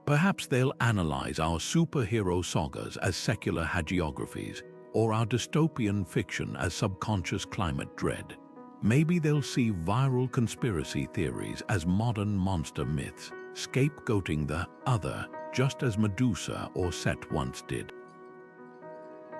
Perhaps they'll analyze our superhero sagas as secular hagiographies, or our dystopian fiction as subconscious climate dread. Maybe they'll see viral conspiracy theories as modern monster myths, scapegoating the other, just as Medusa or Set once did.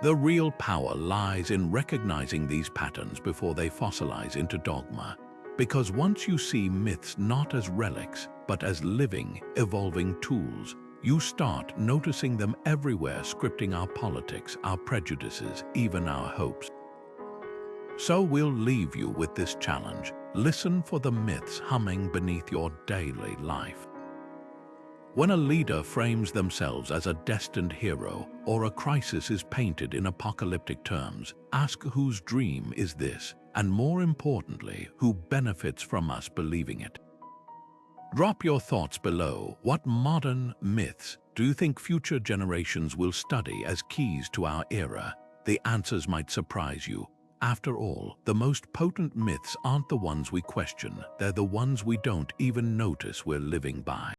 The real power lies in recognizing these patterns before they fossilize into dogma. Because once you see myths not as relics, but as living, evolving tools, you start noticing them everywhere, scripting our politics, our prejudices, even our hopes. So we'll leave you with this challenge. Listen for the myths humming beneath your daily life. When a leader frames themselves as a destined hero or a crisis is painted in apocalyptic terms, ask whose dream is this, and more importantly, who benefits from us believing it. Drop your thoughts below. What modern myths do you think future generations will study as keys to our era? The answers might surprise you. After all, the most potent myths aren't the ones we question, they're the ones we don't even notice we're living by.